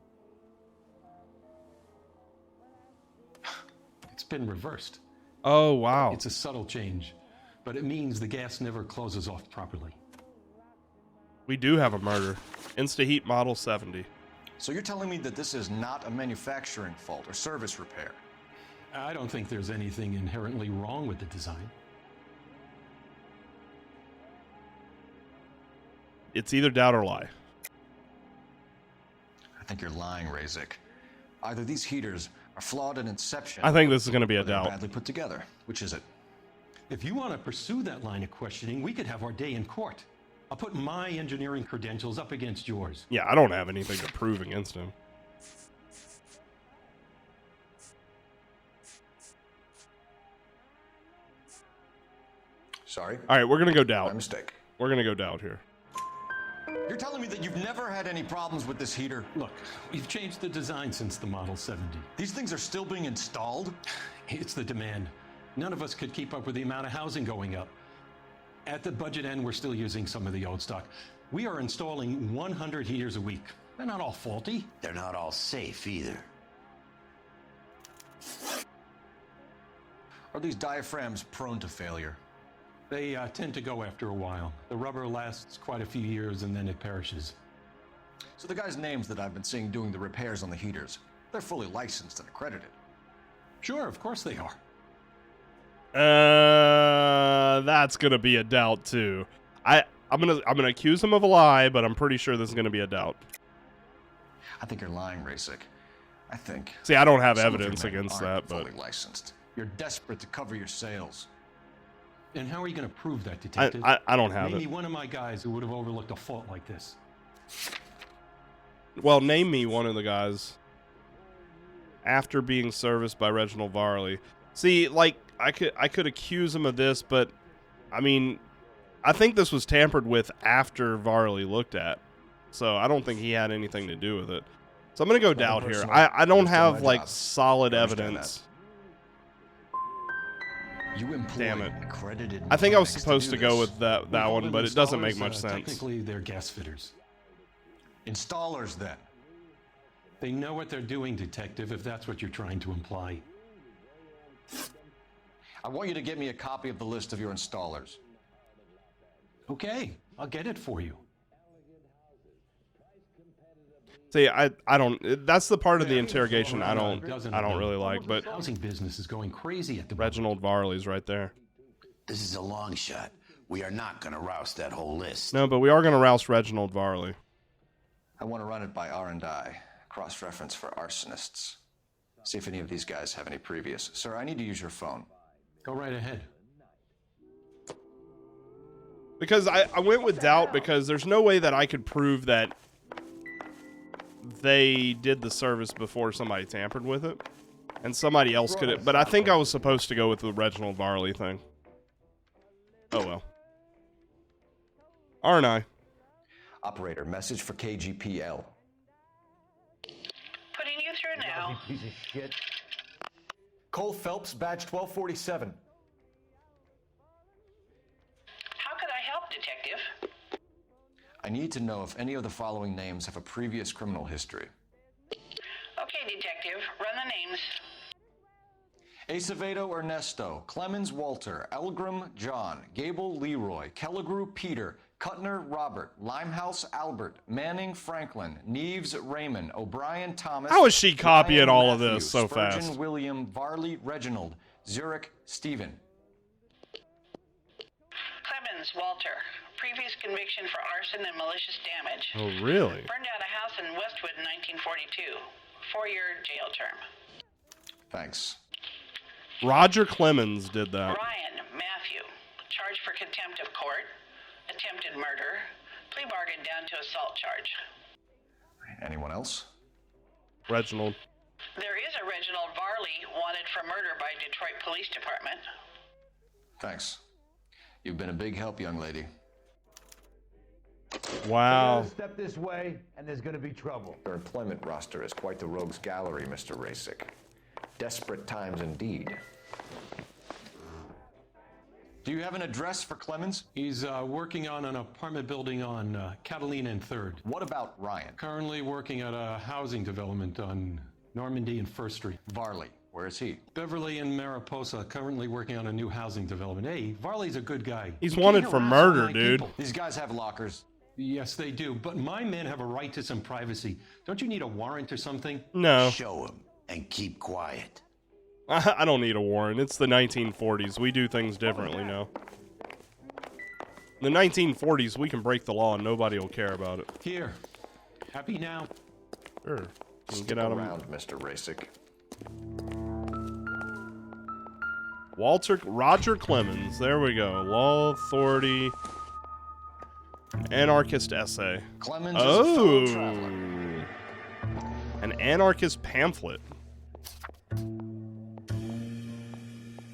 It's been reversed. Oh, wow. It's a subtle change, but it means the gas never closes off properly. We do have a murder. InstaHeat Model 70. So you're telling me that this is not a manufacturing fault or service repair? I don't think there's anything inherently wrong with the design. It's either doubt or lie. I think you're lying, Rasick. Either these heaters are flawed in inception. I think this is going to be a or they're doubt. badly put together. Which is it? If you want to pursue that line of questioning, we could have our day in court. I'll put my engineering credentials up against yours. Yeah, I don't have anything to prove against him. Sorry? All right, we're going to go doubt. My mistake. We're going to go doubt here. You're telling me that you've never had any problems with this heater? Look, we've changed the design since the Model 70. These things are still being installed? It's the demand. None of us could keep up with the amount of housing going up. At the budget end, we're still using some of the old stock. We are installing 100 heaters a week. They're not all faulty. They're not all safe either. Are these diaphragms prone to failure? They tend to go after a while. The rubber lasts quite a few years and then it perishes. So the guys' names that I've been seeing doing the repairs on the heaters, they're fully licensed and accredited. Sure, of course they are. That's gonna be a doubt too. I'm gonna accuse him of a lie, but I'm pretty sure this is gonna be a doubt. I think you're lying, Rasic. I think. See, I don't have some of your evidence men against aren't that, but fully licensed. You're desperate to cover your sales. And how are you going to prove that, detective? I don't have Name it. me one of my guys who would have overlooked a fault like this. Well, name me one of the guys after being serviced by Reginald Varley. See, like I could accuse him of this, but I mean, I think this was tampered with after Varley looked at, so I don't think he had anything to do with it. So I'm gonna go doubt here. I don't have like solid evidence. You employ Damn it. accredited I think I was mechanics supposed to do go this. with that one, but it doesn't make much sense. Technically, they're gas fitters. Installers, then. They know what they're doing, detective, if that's what you're trying to imply. I want you to get me a copy of the list of your installers. Okay, I'll get it for you. See, I don't. That's the part of the interrogation I don't really like. But Housing business is going crazy at the Reginald Varley's right there. This is a long shot. We are not going to rouse that whole list. No, but we are going to rouse Reginald Varley. I want to run it by R&I, cross-reference for arsonists. See if any of these guys have any previous. Sir, I need to use your phone. Go right ahead. Because I went with doubt because there's no way that I could prove that they did the service before somebody tampered with it. And somebody else could have. But I think I was supposed to go with the Reginald Varley thing. Oh well. R&I. Operator, message for KGPL. Putting you through now. Piece of shit. Cole Phelps, badge 1247. How could I help, Detective? I need to know if any of the following names have a previous criminal history. Okay, Detective, run the names. Acevedo Ernesto, Clemens Walter, Elgram John, Gable Leroy, Kelligrew Peter, Kuttner Robert, Limehouse Albert, Manning Franklin, Neves Raymond, O'Brien Thomas. How is she copying Ryan all of Matthew, this so Spurgeon fast? William, Varley Reginald, Zurich Stephen. Clemens Walter, previous conviction for arson and malicious damage. Oh, really? Burned out a house in Westwood in 1942. 4-year jail term. Thanks. Roger Clemens did that. Ryan Matthew, charged for contempt of court, attempted murder, plea bargain down to assault charge. Anyone else? Reginald. There is a Reginald Varley wanted for murder by Detroit Police Department. Thanks. You've been a big help, young lady. Wow. Step this way, and there's going to be trouble. Your employment roster is quite the rogues gallery, Mr. Rasic. Desperate times indeed. Do you have an address for Clemens? He's working on an apartment building on Catalina and 3rd. What about Ryan? Currently working at a housing development on Normandy and 1st Street. Varley, where is he? Beverly and Mariposa, currently working on a new housing development. Hey, Varley's a good guy. He's You wanted can't for harass murder, all my dude. people. These guys have lockers. Yes, they do, but my men have a right to some privacy. Don't you need a warrant or something? No. Show him and keep quiet. I don't need a warrant. It's the 1940s. We do things differently now. In the 1940s, we can break the law and nobody will care about it. Here. Happy now? Sure. Stick Get out around, of Mr. Rasic. Roger Clemens. There we go. Law Authority. Anarchist essay. Clemens is a fellow traveler. An anarchist pamphlet.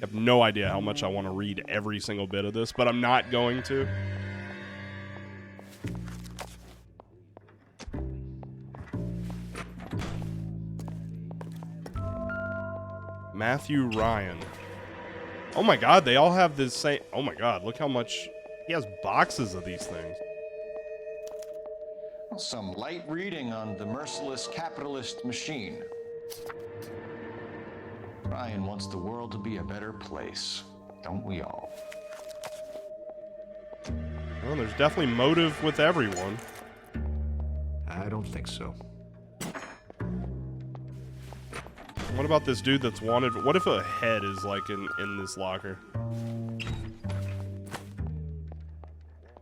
I have no idea how much I want to read every single bit of this, but I'm not going to. Matthew Ryan. Oh my god, they all have this same... Oh my god, look how much... He has boxes of these things. some light reading on the merciless capitalist machine. Ryan wants the world to be a better place, don't we all? Well, there's definitely motive with everyone. I don't think so. What about this dude that's wanted? What if a head is like in this locker?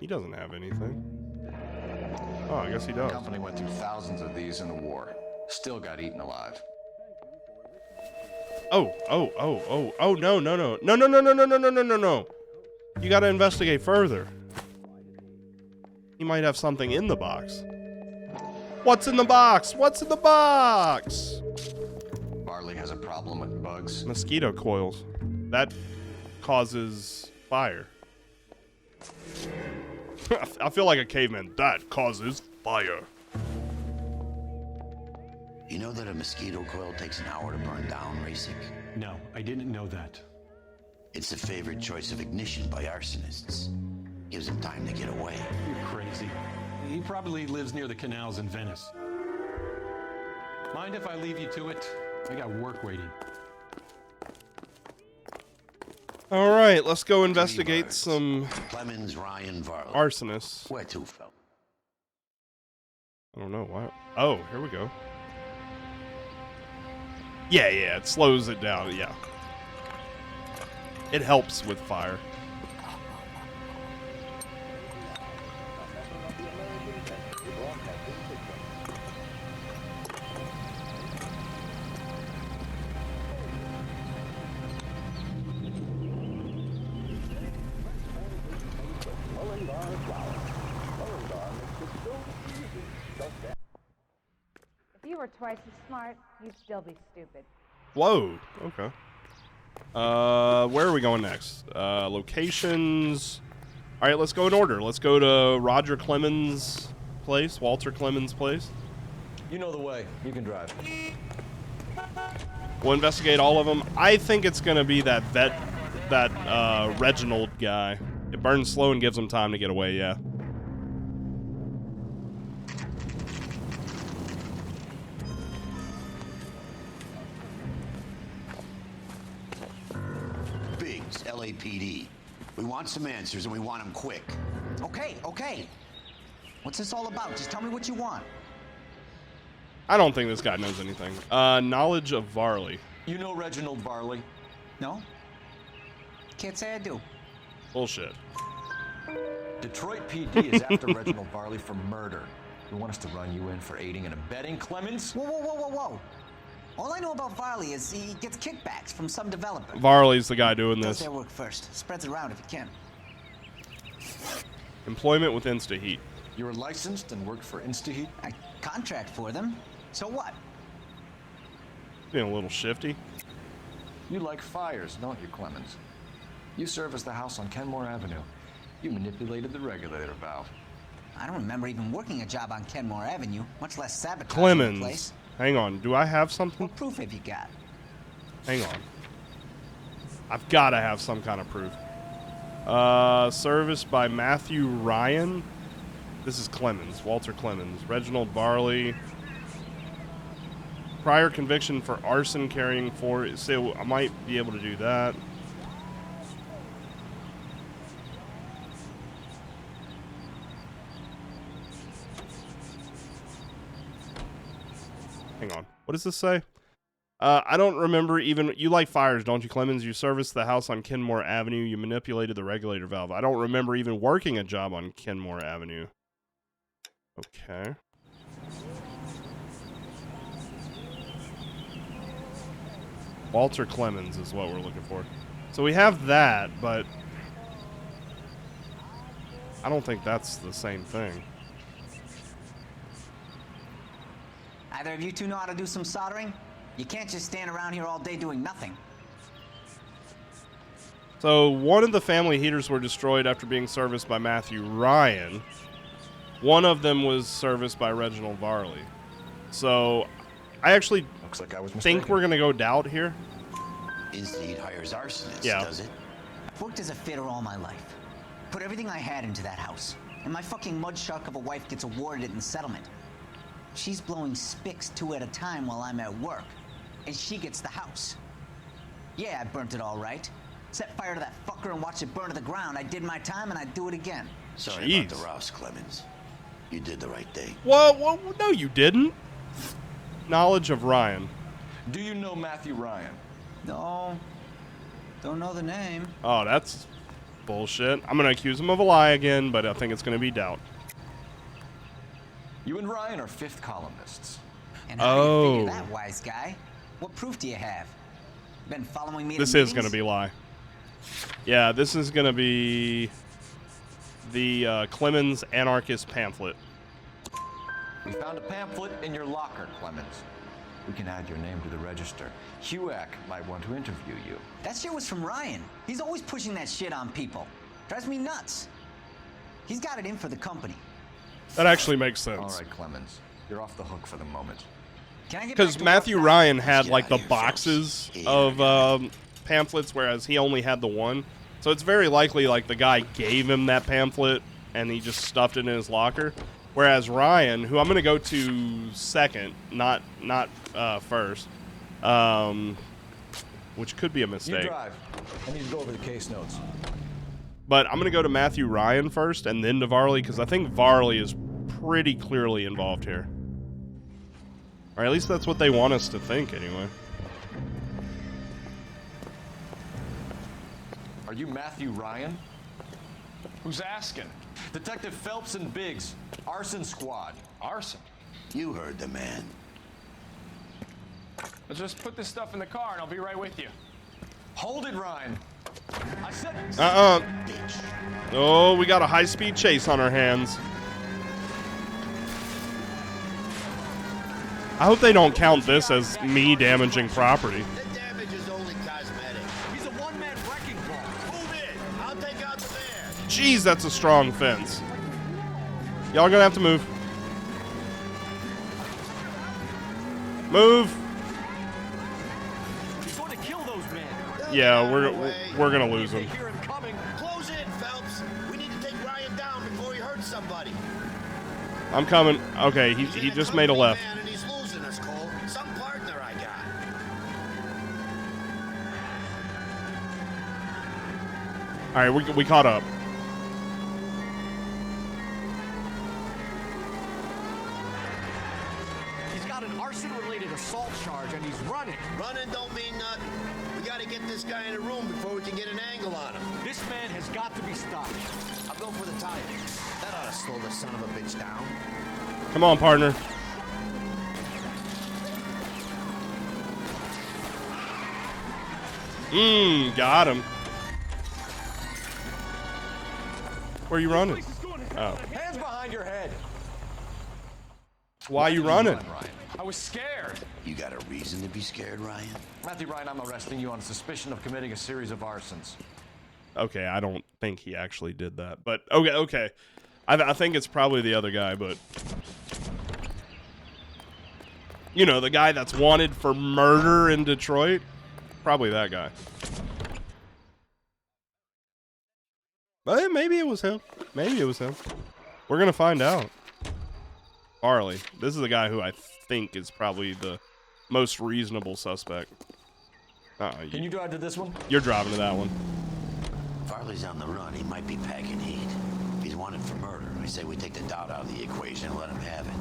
He doesn't have anything. Oh, I guess he does. The company went through thousands of these in the war. Still got eaten alive. Oh, no. You gotta investigate further. He might have something in the box. What's in the box? What's in the box? Barley has a problem with bugs. Mosquito coils. That causes fire. I feel like a caveman. That causes fire. You know that a mosquito coil takes an hour to burn down, Rasic? No, I didn't know that. It's the favored choice of ignition by arsonists. Gives them time to get away. You're crazy. He probably lives near the canals in Venice. Mind if I leave you to it? I got work waiting. All right, let's go investigate some Clemens, Ryan, Varley. arsonists. Where to, fella? I don't know why. Oh, here we go. Yeah, it slows it down. Yeah, it helps with fire. If you were twice as smart, you'd still be stupid. Whoa. Okay. Where are we going next? Locations. All right, let's go in order. Let's go to Roger Clemens' place, Walter Clemens' place. You know the way. You can drive. We'll investigate all of them. I think it's gonna be that Reginald guy. It burns slow and gives him time to get away. Yeah. Biggs, LAPD. We want some answers and we want them quick. Okay. What's this all about? Just tell me what you want. I don't think this guy knows anything. Knowledge of Varley. You know Reginald Varley? No? Can't say I do. Bullshit. Detroit PD is after Reginald Varley for murder. You want us to run you in for aiding and abetting Clemens? Whoa. All I know about Varley is he gets kickbacks from some developer. Varley's the guy doing Does this. their work first. Spreads it around if he can. Employment with InstaHeat. You were licensed and worked for InstaHeat? I contract for them. So what? Being a little shifty. You like fires, don't you, Clemens? You serviced the house on Kenmore Avenue. You manipulated the regulator valve. I don't remember even working a job on Kenmore Avenue, much less sabotaging the Clemens. place. Hang on. Do I have something? What proof have you got? Hang on. I've got to have some kind of proof. Service by Matthew Ryan. This is Clemens. Walter Clemens. Reginald Varley. Prior conviction for arson carrying forward. So I might be able to do that. Hang on. What does this say? I don't remember even... You like fires, don't you, Clemens? You serviced the house on Kenmore Avenue. You manipulated the regulator valve. I don't remember even working a job on Kenmore Avenue. Okay. Walter Clemens is what we're looking for. So we have that, but... I don't think that's the same thing. Either of you two know how to do some soldering? You can't just stand around here all day doing nothing. So one of the family heaters were destroyed after being serviced by Matthew Ryan. One of them was serviced by Reginald Varley. So I actually Looks like I was think we're going to go doubt here. InstaHeat hires arsonists, Yeah. does it? I've worked as a fitter all my life. Put everything I had into that house. and my fucking mudshark of a wife gets awarded it in settlement. She's blowing spics 2 at a time while I'm at work, and she gets the house. Yeah, I burnt it all right. Set fire to that fucker and watched it burn to the ground. I did my time, and I'd do it again. Sorry about the rouse, Clemens. You did the right thing. Whoa, no, you didn't. Knowledge of Ryan. Do you know Matthew Ryan? No. Don't know the name. Oh, that's bullshit. I'm going to accuse him of a lie again, but I think it's going to be doubt. You and Ryan are fifth columnists. And how do you figure that, wise guy? What proof do you have? Been following me to This is meetings? going to be lie. Yeah, this is going to be the Clemens anarchist pamphlet. We found a pamphlet in your locker, Clemens. We can add your name to the register. HUAC might want to interview you. That shit was from Ryan. He's always pushing that shit on people. Drives me nuts. He's got it in for the company. That actually makes sense. All right, Clemens. You're off the hook for the moment. Can I get Because Matthew Ryan had like the boxes of pamphlets, whereas he only had the one. So it's very likely like the guy gave him that pamphlet and he just stuffed it in his locker. Whereas Ryan, who I'm going to go to second, not first, which could be a mistake. You drive. I need to go over the case notes. But I'm going to go to Matthew Ryan first and then to Varley, because I think Varley is pretty clearly involved here. Or at least that's what they want us to think, anyway. Are you Matthew Ryan? Who's asking? Detective Phelps and Biggs, arson squad. Arson? You heard the man. Let's just put this stuff in the car and I'll be right with you. Hold it, Ryan. I said... Oh, we got a high-speed chase on our hands. I hope they don't count this as me damaging property. The damage is only cosmetic. He's a one-man wrecking ball. Move in. I'll take out the van. Jeez, that's a strong fence. Y'all gonna have to move. Move. He's going to kill those men. Yeah, we're gonna lose him. Hear him coming. Close in, Phelps. We need to take Ryan down before he hurts somebody. I'm coming. Okay, he just made a left. Man, and he's losing us, Cole. Some partner I got. All right, we caught up. He's got an arson-related assault charge, and he's running. Running don't mean nothing. We got to get this guy in a room before we can get an angle on him. This man has got to be stopped. I'll go for the tire. That ought to slow the son of a bitch down. Come on, partner. Got him. Where are you running? Oh. Hands behind your head. Why are you running? I was scared. You got a reason to be scared, Ryan? Matthew Ryan, I'm arresting you on suspicion of committing a series of arsons. Okay, I don't think he actually did that. But, okay. I think it's probably the other guy, but... You know, the guy that's wanted for murder in Detroit? Probably that guy. But maybe it was him. Maybe it was him. We're gonna find out. Farley. This is the guy who I think is probably the most reasonable suspect. Can you drive to this one? You're driving to that one. Farley's on the run. He might be packing heat. If he's wanted for murder, I say we take the doubt out of the equation and let him have it.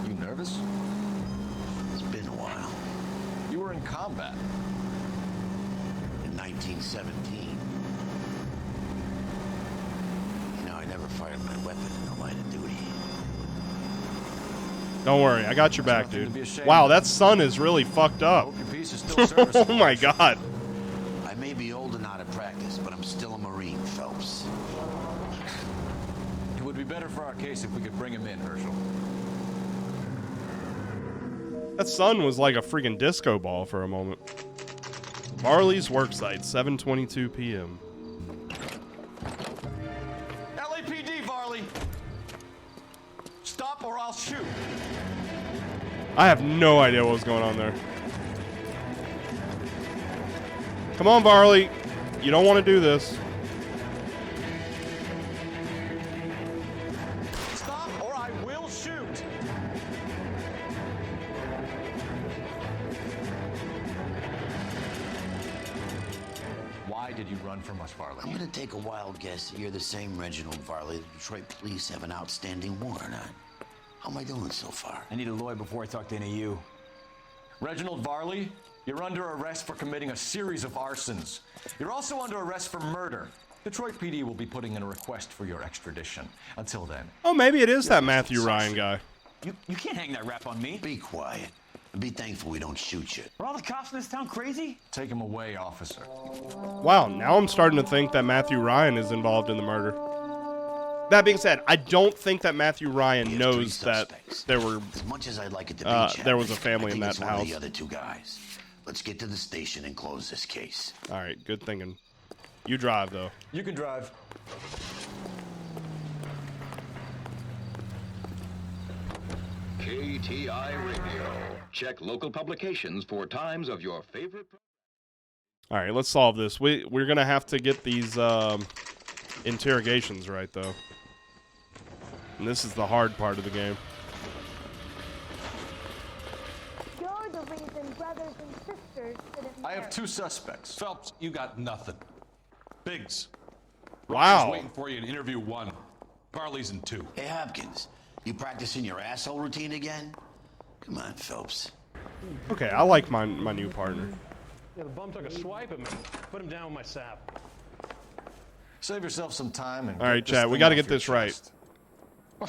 You nervous? It's been a while. You were in combat. In 1917. You know, I never fired my weapon in the line of duty. Don't worry, I got your back, dude. Wow, that sun is really fucked up. Oh my god. I may be old and out of practice, but I'm still a Marine, Phelps. It would be better for our case if we could bring him in, Herschel. That sun was like a freaking disco ball for a moment. Varley's worksite, 7:22 p.m. LAPD, Varley! Stop or I'll shoot. I have no idea what was going on there. Come on, Varley. You don't want to do this. Why did you run from us, Varley? I'm gonna take a wild guess that you're the same Reginald Varley the Detroit police have an outstanding warrant on. How am I doing so far? I need a lawyer before I talk to any of you. Reginald Varley, you're under arrest for committing a series of arsons. You're also under arrest for murder. Detroit PD will be putting in a request for your extradition. Until then. Oh, maybe it is that Matthew Ryan guy. You can't hang that rap on me. Be quiet. And be thankful we don't shoot you. Are all the cops in this town crazy? Take him away, officer. Wow, now I'm starting to think that Matthew Ryan is involved in the murder. That being said, I don't think that Matthew Ryan knows that there were As much as I'd like it to be, there was a Chapman, family I in think that it's one of house. the other two guys. Let's get to the station and close this case. All right, good thinking. You drive though. You can drive. KTI Radio. Check local publications for times of your favorite. All right, let's solve this. We're gonna have to get these interrogations right though, and this is the hard part of the game. You're the reason brothers and sisters didn't I have marry. 2 suspects. Phelps, you got nothing. Biggs. Wow. Ryan's waiting for you in interview 1. Barley's in 2. Hey, Hopkins, you practicing your asshole routine again? Come on, Phelps. Okay, I like my new partner. Yeah, the bum took a swipe at me. Put him down with my sap. Save yourself some time and All right, get this Chad, we thing got to off get your this right. chest.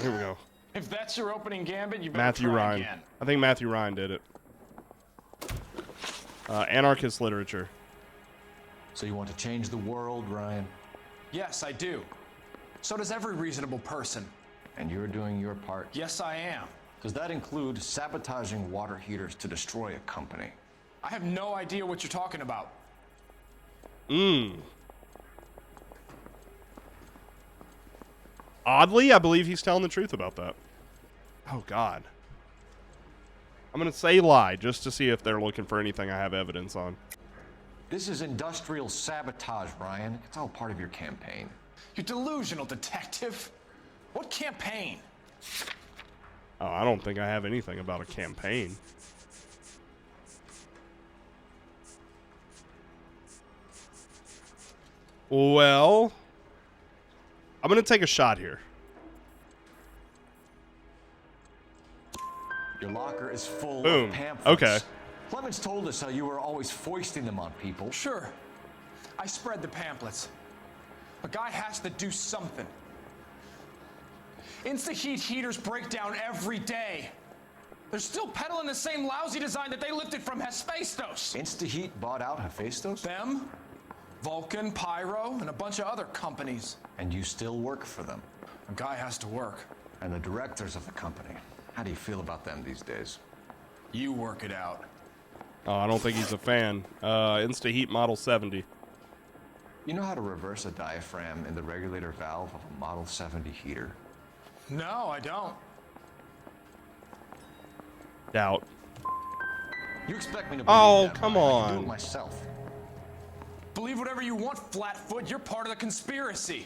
Here we go. If that's your opening gambit, you better Matthew try Ryan. again. I think Matthew Ryan did it. Anarchist literature. So you want to change the world, Ryan? Yes, I do. So does every reasonable person. And you're doing your part? Yes, I am. Does that include sabotaging water heaters to destroy a company? I have no idea what you're talking about. Oddly, I believe he's telling the truth about that. Oh, God. I'm going to say lie just to see if they're looking for anything I have evidence on. This is industrial sabotage, Ryan. It's all part of your campaign. You delusional detective. What campaign? Oh, I don't think I have anything about a campaign. Well, I'm going to take a shot here. Your locker is full Boom. of pamphlets. Okay. Clemens told us how you were always foisting them on people. Sure. I spread the pamphlets. A guy has to do something. Insta-heat heaters break down every day. They're still peddling the same lousy design that they lifted from Hephaestus. Insta-heat bought out Hephaestus? Them, Vulcan, Pyro, and a bunch of other companies. And you still work for them. A guy has to work. And the directors of the company. How do you feel about them these days? You work it out. Oh, I don't think he's a fan. Insta-heat Model 70. You know how to reverse a diaphragm in the regulator valve of a Model 70 heater? No, I don't. Doubt. You expect me to believe Oh, that, come Ryan. I can do on. it myself. Believe whatever you want, Flatfoot. You're part of the conspiracy.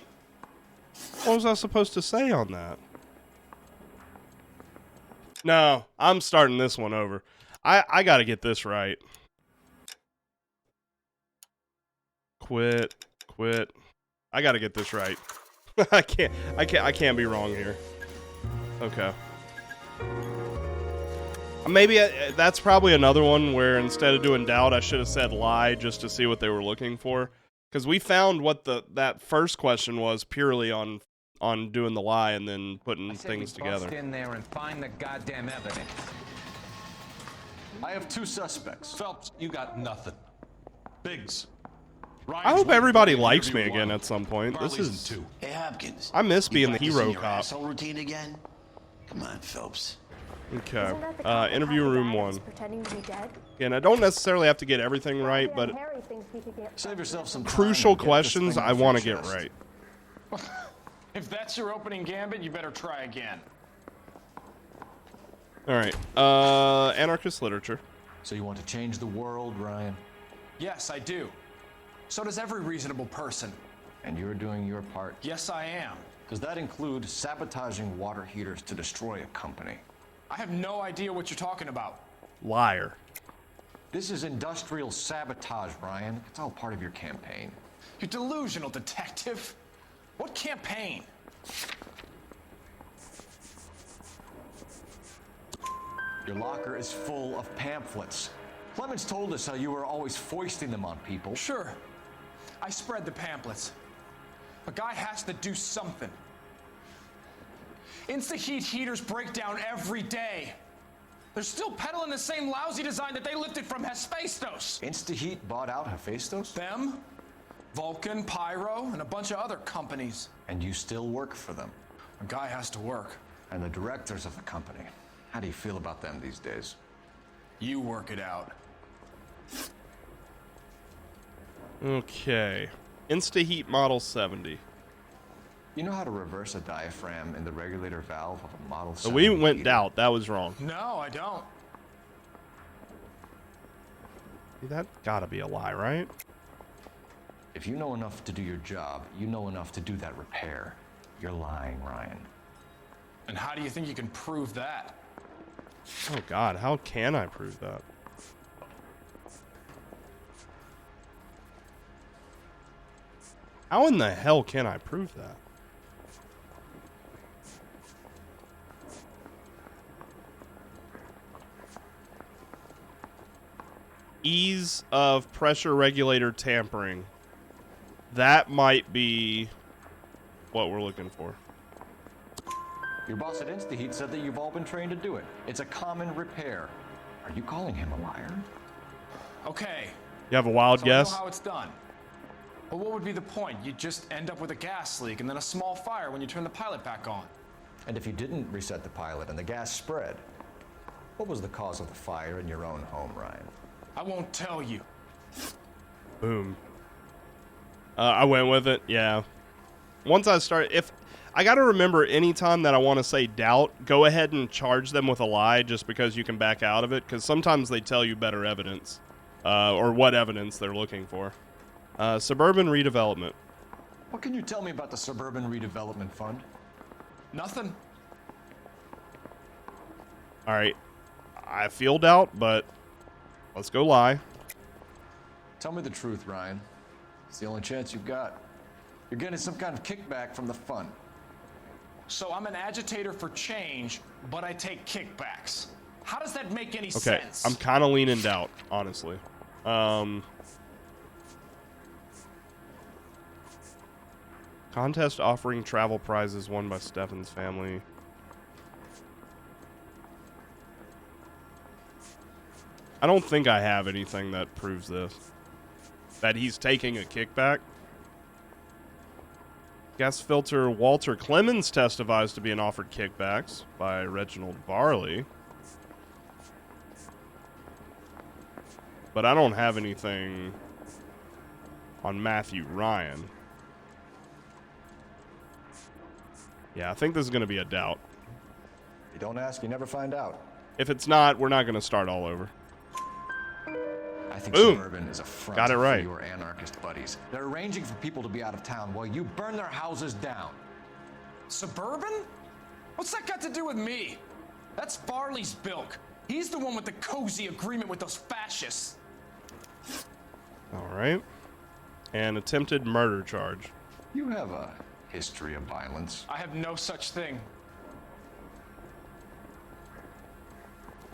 What was I supposed to say on that? No, I'm starting this one over. I got to get this right. Quit. I got to get this right. I can't be wrong here. Okay. Maybe that's probably another one where instead of doing doubt, I should have said lie just to see what they were looking for. Because we found what that first question was purely on doing the lie and then putting things together. Bust in there and find the goddamn evidence. I have 2 suspects. Phelps, you got nothing. Biggs. I hope everybody likes me again at some point. This is. Hey, Hopkins. I miss being the practicing hero your cop. asshole routine again? Come on, Phelps. Okay. Isn't that the cop Interview behind the room guy 1. that's pretending to be dead? And I don't necessarily have to get everything right, but Harry thinks he could get Save yourself some time. crucial and get this questions thing I off your want to get chest. right. If that's your opening gambit, you better try again. All right. Anarchist literature. So you want to change the world, Ryan? Yes, I do. So does every reasonable person. And you're doing your part? Yes, I am. Does that include sabotaging water heaters to destroy a company? I have no idea what you're talking about. Liar. This is industrial sabotage, Ryan. It's all part of your campaign. You delusional detective. What campaign? Your locker is full of pamphlets. Clemens told us how you were always foisting them on people. Sure. I spread the pamphlets. A guy has to do something. Insta-heat heaters break down every day. They're still peddling the same lousy design that they lifted from Hephaestus. Insta-heat bought out Hephaestus? Them, Vulcan, Pyro, and a bunch of other companies. And you still work for them? A guy has to work. And the directors of the company, how do you feel about them these days? You work it out. Okay. Insta-heat Model 70. You know how to reverse a diaphragm in the regulator valve of a Model 70? So we went doubt. That was wrong. No, I don't. That gotta be a lie, right? If you know enough to do your job, you know enough to do that repair. You're lying, Ryan. And how do you think you can prove that? Oh God, how can I prove that? How in the hell can I prove that? Ease of pressure regulator tampering. That might be what we're looking for. Your boss at InstaHeat said that you've all been trained to do it. It's a common repair. Are you calling him a liar? Okay. You have a wild guess? I know how it's done. But what would be the point? You'd just end up with a gas leak and then a small fire when you turn the pilot back on. And if you didn't reset the pilot and the gas spread, what was the cause of the fire in your own home, Ryan? I won't tell you. Boom. I went with it, yeah. Once I start, if I got to remember anytime that I want to say doubt, go ahead and charge them with a lie just because you can back out of it, because sometimes they tell you better evidence, or what evidence they're looking for. Suburban redevelopment. What can you tell me about the Suburban Redevelopment Fund? Nothing. All right. I feel doubt, but let's go lie. Tell me the truth, Ryan. It's the only chance you've got. You're getting some kind of kickback from the fund. So I'm an agitator for change, but I take kickbacks. How does that make any sense? I'm kind of leaning doubt, honestly. Contest offering travel prizes won by Stefan's family. I don't think I have anything that proves this. That he's taking a kickback. Gas filter Walter Clemens testifies to being offered kickbacks by Reginald Varley. But I don't have anything on Matthew Ryan. Yeah, I think this is going to be a doubt. You don't ask, you never find out. If it's not, we're not going to start all over. I think Boom. Suburban is a front Got it right. for your anarchist buddies. They're arranging for people to be out of town while you burn their houses down. Suburban? What's that got to do with me? That's Varley's bilk. He's the one with the cozy agreement with those fascists. All right. And attempted murder charge. You have a history of violence. I have no such thing.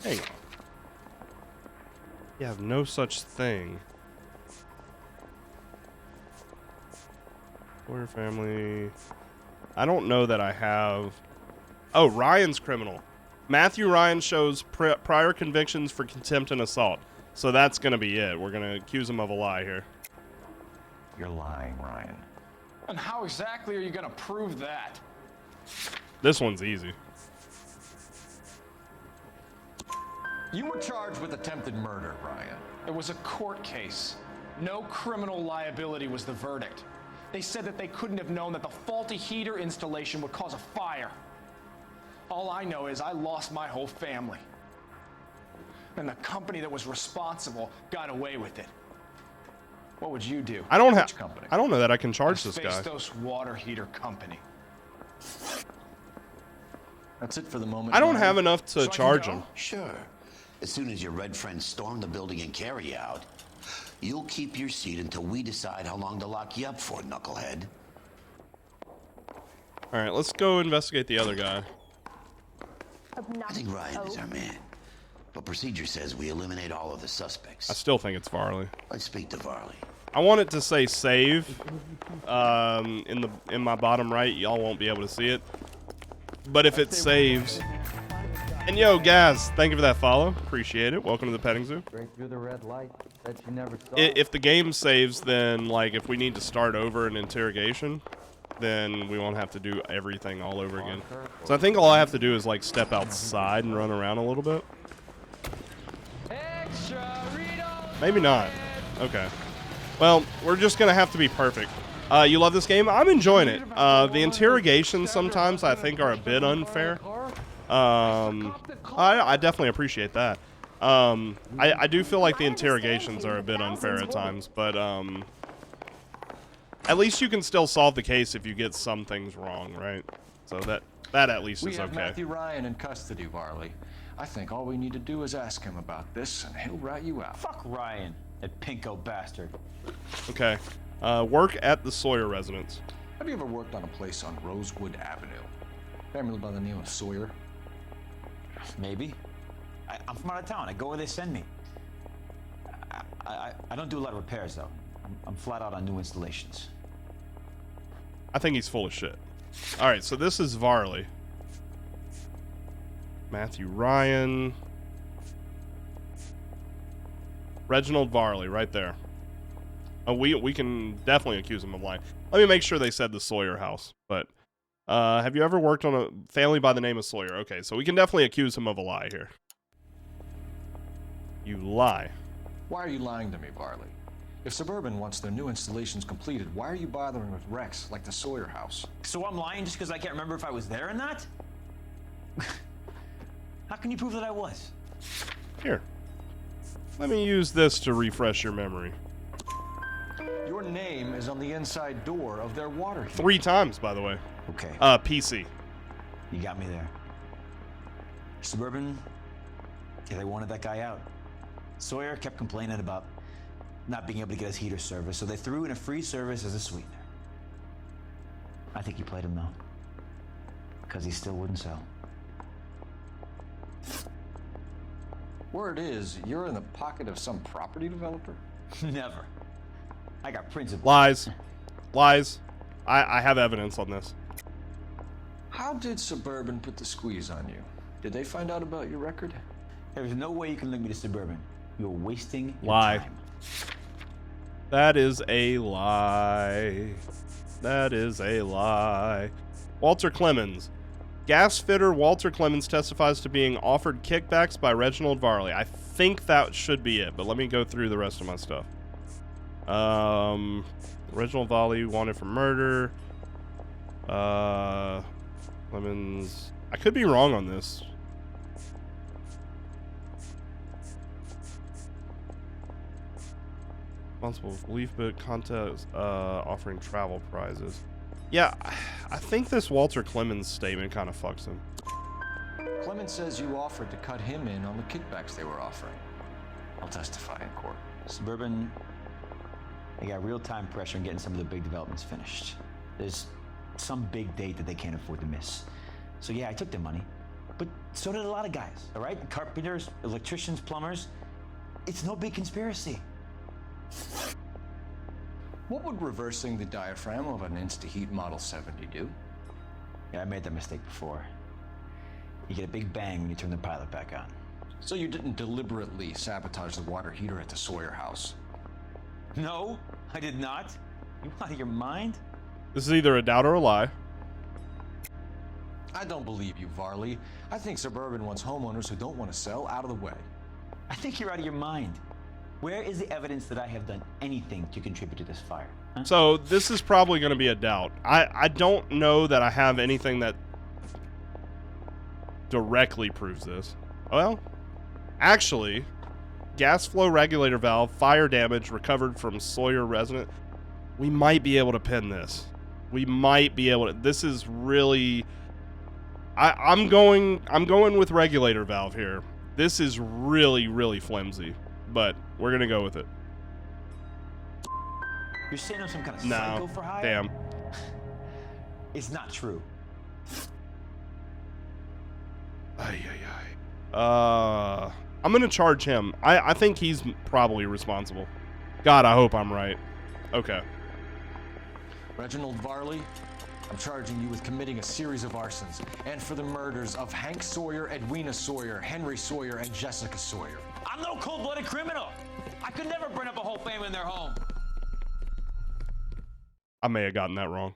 Hey. You have no such thing. Lawyer family. I don't know that I have. Oh, Ryan's criminal. Matthew Ryan shows prior convictions for contempt and assault. So that's going to be it. We're going to accuse him of a lie here. You're lying, Ryan. And how exactly are you going to prove that? This one's easy. You were charged with attempted murder, Ryan. It was a court case. No criminal liability was the verdict. They said that they couldn't have known that the faulty heater installation would cause a fire. All I know is I lost my whole family. And the company that was responsible got away with it. What would you do? I don't have. Which company? I don't know that I can charge this guy. Hephaestus water heater company. That's it for the moment. I don't have enough to charge him. Sure. As soon as your red friends storm the building and carry out, You'll keep your seat until we decide how long to lock you up for, knucklehead. All right, let's go investigate the other guy. I think Ryan is our man. But procedure says we eliminate all of the suspects. I still think it's Varley. Let's speak to Varley. I want it to say save in my bottom right. Y'all won't be able to see it. But if it saves... And yo, Gaz, thank you for that follow. Appreciate it. Welcome to the petting zoo. Straight through the red light. Bet you never saw If the game saves, then, like, if we need to start over an interrogation, then we won't have to do everything all over again. So I think all I have to do is, like, step outside and run around a little bit. Maybe not. Okay. Well, we're just going to have to be perfect. You love this game? I'm enjoying it. The interrogations sometimes I think are a bit unfair. I definitely appreciate that. I do feel like the interrogations are a bit unfair at times, but at least you can still solve the case if you get some things wrong, right? So that at least We is have okay. Matthew Ryan in custody, Varley. I think all we need to do is ask him about this, and he'll rat you out. Fuck Ryan, that pinko bastard. Okay. Work at the Sawyer residence. Have you ever worked on a place on Rosewood Avenue? Family by the name of Sawyer? Maybe. I'm from out of town. I go where they send me. I don't do a lot of repairs, though. I'm flat out on new installations. I think he's full of shit. All right, so this is Varley. Matthew Ryan. Reginald Varley, right there. We can definitely accuse him of lying. Let me make sure they said the Sawyer house. But have you ever worked on a family by the name of Sawyer? Okay, so we can definitely accuse him of a lie here. You lie. Why are you lying to me, Varley? If Suburban wants their new installations completed, why are you bothering with wrecks like the Sawyer house? So I'm lying just because I can't remember if I was there or not? How can you prove that I was? Here. Let me use this to refresh your memory. Your name is on the inside door of their water heater. 3 times, by the way. Okay. PC. You got me there. Suburban, yeah, they wanted that guy out. Sawyer kept complaining about not being able to get his heater service, so they threw in a free service as a sweetener. I think you played him, though. Because he still wouldn't sell. Word is, you're in the pocket of some property developer? Never. I got principles. Lies. Lies. I have evidence on this. How did Suburban put the squeeze on you? Did they find out about your record? There's no way you can link me to Suburban. You're wasting your Lie. time. That is a lie. That is a lie. Walter Clemens. Gas fitter Walter Clemens testifies to being offered kickbacks by Reginald Varley. I think that should be it, but let me go through the rest of my stuff. Reginald Varley wanted for murder. Clemens. I could be wrong on this. Responsible for leaf bit contest, offering travel prizes. Yeah, I think this Walter Clemens statement kind of fucks him. Clemens says you offered to cut him in on the kickbacks they were offering. I'll testify in court. Suburban, they got real-time pressure on getting some of the big developments finished. There's some big date that they can't afford to miss. So yeah, I took their money, but so did a lot of guys, all right? Carpenters, electricians, plumbers. It's no big conspiracy. What would reversing the diaphragm of an Insta-Heat Model 70 do? Yeah, I made that mistake before. You get a big bang when you turn the pilot back on. So you didn't deliberately sabotage the water heater at the Sawyer house? No, I did not. You out of your mind? This is either a doubt or a lie. I don't believe you, Varley. I think Suburban wants homeowners who don't want to sell out of the way. I think you're out of your mind. Where is the evidence that I have done anything to contribute to this fire? Huh? So this is probably going to be a doubt. I don't know that I have anything that directly proves this. Well, actually, gas flow regulator valve, fire damage recovered from Sawyer resident. We might be able to pin this. We might be able to. This is really. I'm going with regulator valve here. This is really, really flimsy, but we're gonna go with it. You're saying I'm some kind of No. psycho for hire? Damn. It's not true. I'm gonna charge him. I think he's probably responsible. God, I hope I'm right. Okay. Reginald Varley, I'm charging you with committing a series of arsons and for the murders of Hank Sawyer, Edwina Sawyer, Henry Sawyer, and Jessica Sawyer. I'm no cold-blooded criminal. I could never burn up a whole family in their home. I may have gotten that wrong.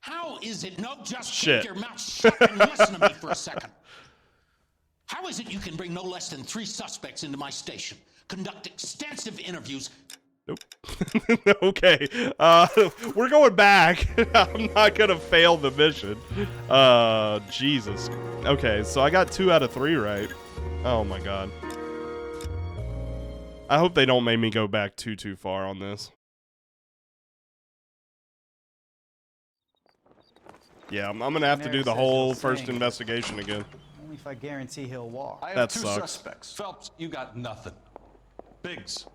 How is it? No, just Shit. keep your mouth shut and listen to me for a second. How is it you can bring no less than 3 suspects into my station, conduct extensive interviews? Nope. Okay. We're going back. I'm not gonna fail the mission. Jesus. Okay, so I got 2 out of 3 right. Oh my god. I hope they don't make me go back too far on this. Yeah, I'm gonna have to do the whole first investigation again. Only if I guarantee he'll walk. I have That 2 sucks. suspects. Phelps, you got nothing. Biggs,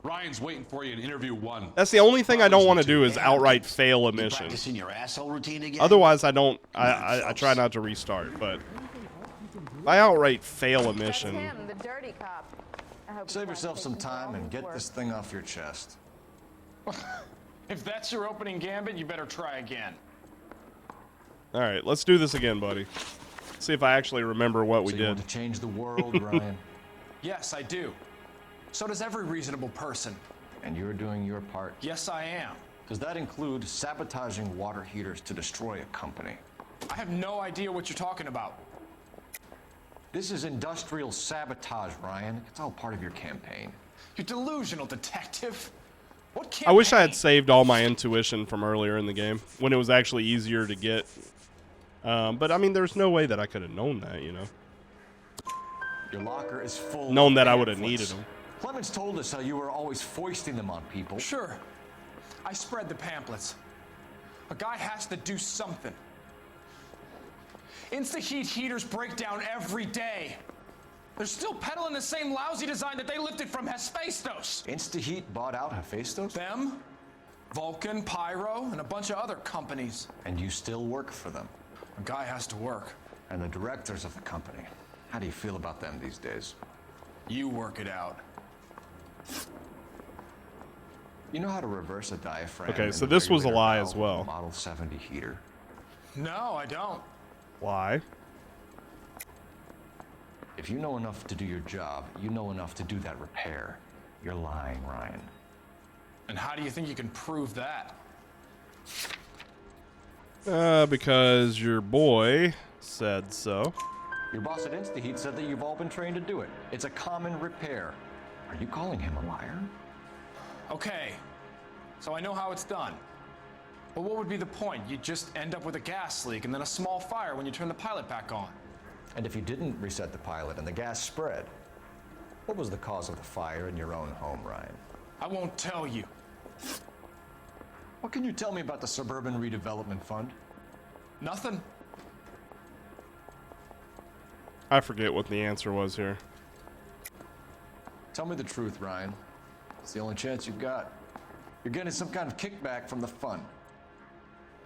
Ryan's waiting for you in interview 1. That's the only thing I don't want to do is outright fail a mission. Practicing your asshole routine again? Otherwise, I don't. I try not to restart. But if I outright fail a mission, the dirty cop. Save yourself some time and get this thing off your chest. If that's your opening gambit, you better try again. all right, let's do this again, buddy. See if I actually remember what we So you did. want to change the world, Ryan? Yes, I do. So does every reasonable person. And you're doing your part. Yes, I am. Does that include sabotaging water heaters to destroy a company? I have no idea what you're talking about. This is industrial sabotage, Ryan. It's all part of your campaign. You're delusional, detective. What I wish I had saved all my intuition from earlier in the game when it was actually easier to get. But I mean, there's no way that I could have known that, you know. Your locker is full. Known that I of would have pamphlets. needed them. Clemens told us how you were always foisting them on people. Sure. I spread the pamphlets. A guy has to do something. Insta-heat heaters break down every day. They're still peddling the same lousy design that they lifted from Hephaestus. Insta-heat bought out Hephaestus? Them, Vulcan, Pyro, and a bunch of other companies. And you still work for them. A guy has to work. And the directors of the company. How do you feel about them these days? You work it out. You know how to reverse a diaphragm? Okay, in so the this was a regulator lie valve as of a well. Model 70 heater. No, I don't. Why? If you know enough to do your job, you know enough to do that repair. You're lying, Ryan. And how do you think you can prove that? Because your boy said so. Your boss at InstaHeat said that you've all been trained to do it. It's a common repair. Are you calling him a liar? Okay, so I know how it's done. But what would be the point? You'd just end up with a gas leak and then a small fire when you turn the pilot back on. And if you didn't reset the pilot and the gas spread, what was the cause of the fire in your own home, Ryan? I won't tell you. What can you tell me about the Suburban Redevelopment Fund? Nothing. I forget what the answer was here. Tell me the truth, Ryan. It's the only chance you've got. You're getting some kind of kickback from the fund.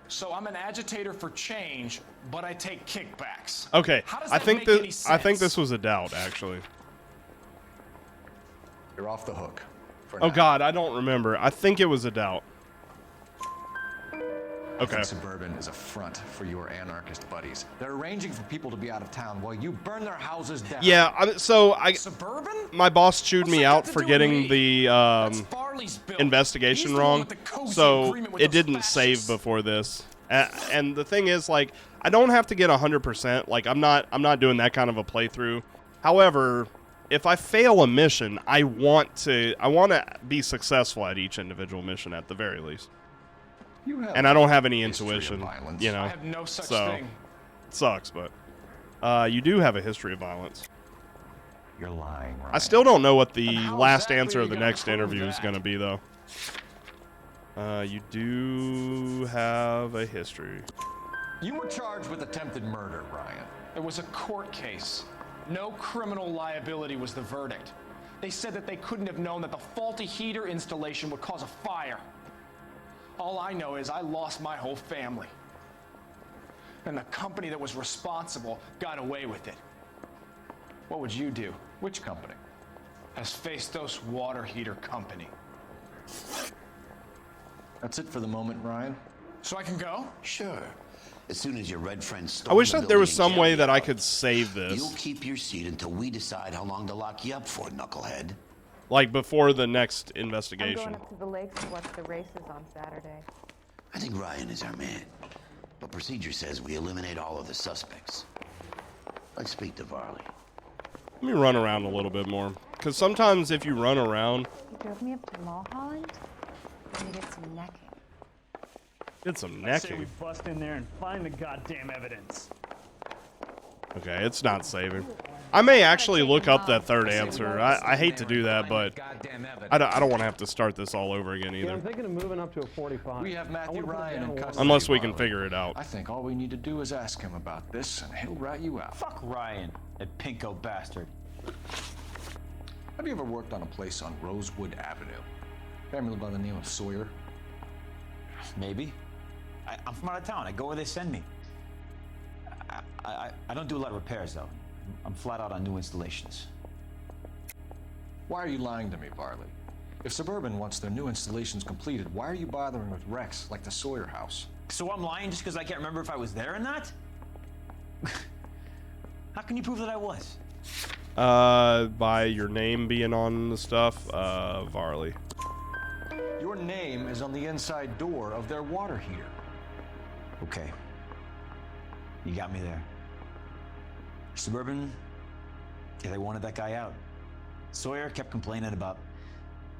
So I'm an agitator for change, but I take kickbacks. Okay, How does I that think make any that I think sense? this was a doubt, actually. You're off the hook. For Oh now. God, I don't remember. I think it was a doubt. I Okay. think Suburban is a front for your anarchist buddies. They're arranging for people to be out of town while you burn their houses down. Yeah, Suburban? my boss chewed me out for getting the investigation wrong, so it didn't save before this. And the thing is, like, I don't have to get 100%. Like, I'm not doing that kind of a playthrough. However, if I fail a mission, I want to be successful at each individual mission at the very least. And I don't have any intuition, you know. I have no such so thing. it sucks, but you do have a history of violence. You're lying, Ryan. I still don't know what the last answer of the next interview is going to be, though. You do have a history. You were charged with attempted murder, Ryan. It was a court case. No criminal liability was the verdict. They said that they couldn't have known that the faulty heater installation would cause a fire. All I know is I lost my whole family. And the company that was responsible got away with it. What would you do? Which company? Hephaestus Water Heater Company. That's it for the moment, Ryan. So I can go? Sure. As soon as your red friend I stole wish the that there was building some way and that I jammed could save you out, this. You'll keep your seat until we decide how long to lock you up for, knucklehead. Like before the next I'm investigation. going up to the lakes to watch the races on Saturday. I think Ryan is our man. But procedure says we eliminate all of the suspects. Let's speak to Varley. Let me run around a little bit more. Because sometimes if you run around... You drove me up to Mulholland? I'm gonna get some necking. Get some I say we necking. bust in there and find the goddamn evidence. Okay, it's not saving. I may actually look up that third answer. I hate to do that, but I don't want to have to start this all over again Yeah, I'm either. thinking of moving up to a 45. We have Matthew Ryan in custody. Unless we can Varley. figure it out. I think all we need to do is ask him about this, and he'll rat you out. Fuck Ryan, that pinko bastard. Have you ever worked on a place on Rosewood Avenue? Family by the name of Sawyer? Maybe. I'm from out of town. I go where they send me. I don't do a lot of repairs, though. I'm flat out on new installations. Why are you lying to me, Varley? If Suburban wants their new installations completed, why are you bothering with wrecks like the Sawyer house? So I'm lying just because I can't remember if I was there or not? How can you prove that I was? By your name being on the stuff, Varley. Your name is on the inside door of their water heater. Okay. You got me there. Suburban, yeah, they wanted that guy out. Sawyer kept complaining about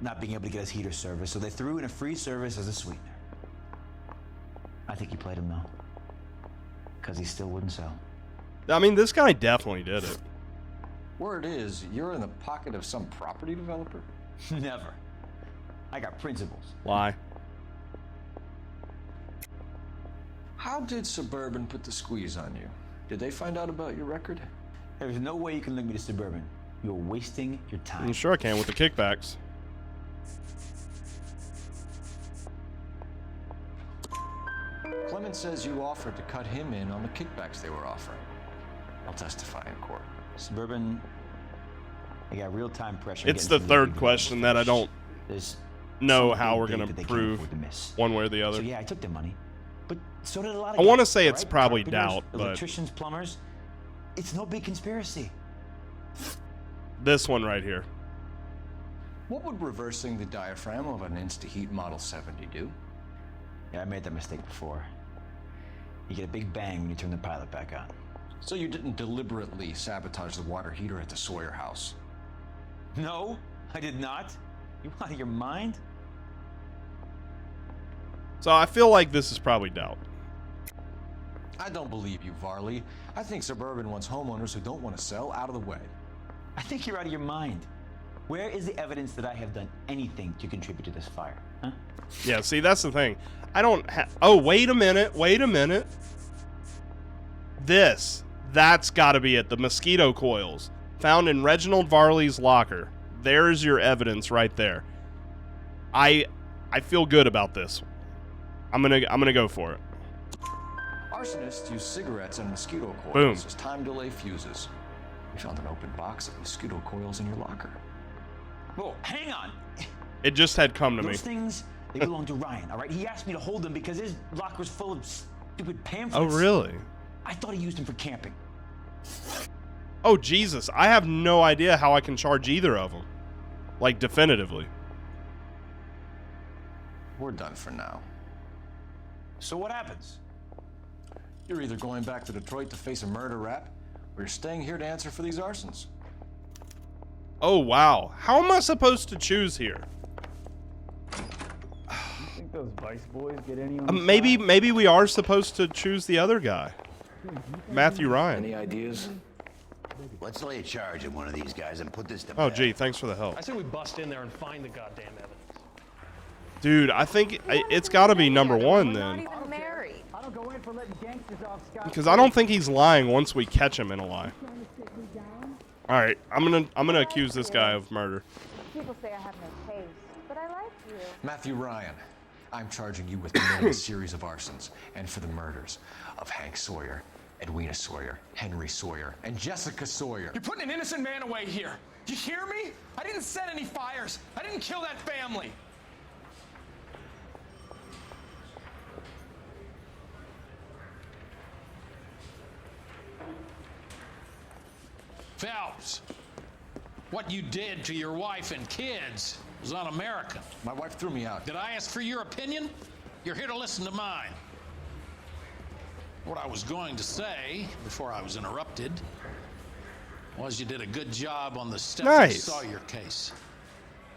not being able to get his heater service, so they threw in a free service as a sweetener. I think he played him, though. Because he still wouldn't sell. I mean, this guy definitely did it. Word is, you're in the pocket of some property developer? Never. I got principles. Lie. How did Suburban put the squeeze on you? Did they find out about your record? There's no way you can link me to Suburban. You're wasting your time. I'm sure I can with the kickbacks. Clement says you offered to cut him in on the kickbacks they were offering. I'll testify in court. Suburban, I got real-time pressure. It's the third question that I don't know how we're going to prove one way or the other. So yeah, I took their money, but so did a lot of I want to guys, say it's right? probably Carpenters, doubt, but electricians, plumbers. It's no big conspiracy. this one right here. What would reversing the diaphragm of an InstaHeat Model 70 do? Yeah, I made that mistake before. You get a big bang when you turn the pilot back on. So you didn't deliberately sabotage the water heater at the Sawyer house? No, I did not. You out of your mind? So I feel like this is probably doubt. I don't believe you, Varley. I think Suburban wants homeowners who don't want to sell out of the way. I think you're out of your mind. Where is the evidence that I have done anything to contribute to this fire? Huh? Yeah, see, that's the thing. I don't have... Oh, wait a minute. Wait a minute. That's got to be it. The mosquito coils found in Reginald Varley's locker. There's your evidence right there. I feel good about this. I'm gonna go for it. Arsonists use cigarettes and mosquito coils Boom. as time delay fuses. We found an open box of mosquito coils in your locker. Whoa, hang on. It just had come to me. Those things, they belong to Ryan, all right? He asked me to hold them because his locker's full of stupid pamphlets. Oh, really? I thought he used them for camping. Oh, Jesus. I have no idea how I can charge either of them. Like, definitively. We're done for now. So what happens? You're either going back to Detroit to face a murder rap, or you're staying here to answer for these arsons. Oh, wow. How am I supposed to choose here? You think those Vice boys get any on Maybe we are supposed to choose the other guy. Matthew Ryan. Any ideas? Let's lay a charge at one of these guys and put this to Oh, bed. gee, thanks for the help. I say we bust in there and find the goddamn evidence. Dude, I think it's got to be number one then. Even married. I don't go in for letting gangsters off scot. Because I don't think he's lying once we catch him in a lie. All right, I'm gonna accuse this guy of murder. People say I have no taste, but I like you. Matthew Ryan, I'm charging you with committing a series of arsons and for the murders of Hank Sawyer, Edwina Sawyer, Henry Sawyer, and Jessica Sawyer. You're putting an innocent man away here. You hear me? I didn't set any fires. I didn't kill that family. Phelps, what you did to your wife and kids was un-American. My wife threw me out. Did I ask for your opinion? You're here to listen to mine. What I was going to say, before I was interrupted, was you did a good job on the Stephen Sawyer case.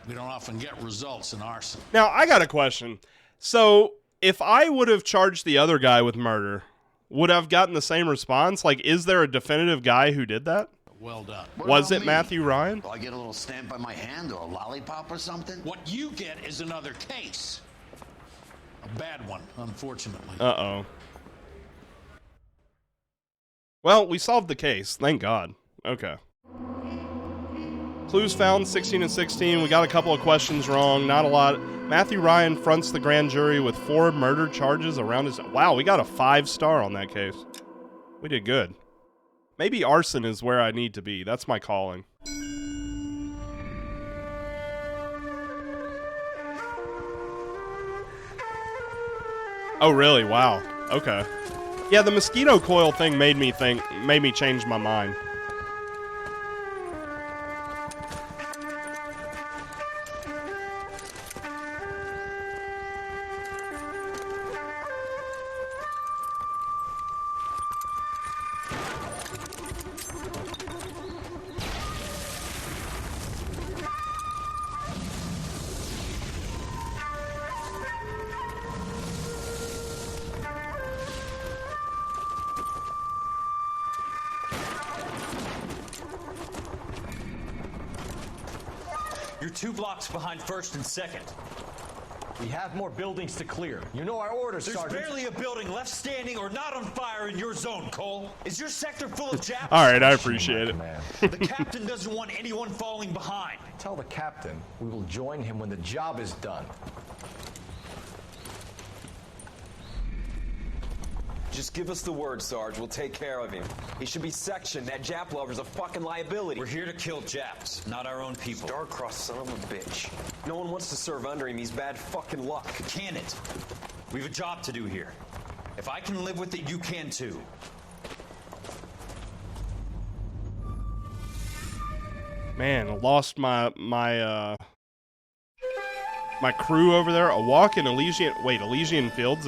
We don't often get results in arson. Now, I got a question. So, if I would have charged the other guy with murder, would I have gotten the same response? Like, is there a definitive guy who did that? Well done. Was it Matthew Ryan? Will I get a little stamp by my hand or a lollipop or something? What you get is another case. A bad one, unfortunately. Uh-oh. Well, we solved the case. Thank God. Okay. Clues found, 16 and 16. We got a couple of questions wrong. Not a lot. Matthew Ryan fronts the grand jury with 4 murder charges around his... Wow, we got a 5-star on that case. We did good. Maybe arson is where I need to be. That's my calling. Oh, really? Wow. Okay. Yeah, the mosquito coil thing made me change my mind. You're 2 blocks behind 1st and 2nd. We have more buildings to clear. You know our orders, Sergeant. There's barely a building left standing or not on fire in your zone, Cole. Is your sector full of Japs? All right, I appreciate it. The captain doesn't want anyone falling behind. Tell the captain we will join him when the job is done. Just give us the word, Sarge. We'll take care of him. He should be sectioned. That Jap lover's a fucking liability. We're here to kill Japs, not our own people. Star-crossed son of a bitch. No one wants to serve under him. He's bad fucking luck. Can it? We have a job to do here. If I can live with it, you can too. Man, I lost my crew over there. A walk in Elysian... Wait, Elysian Fields,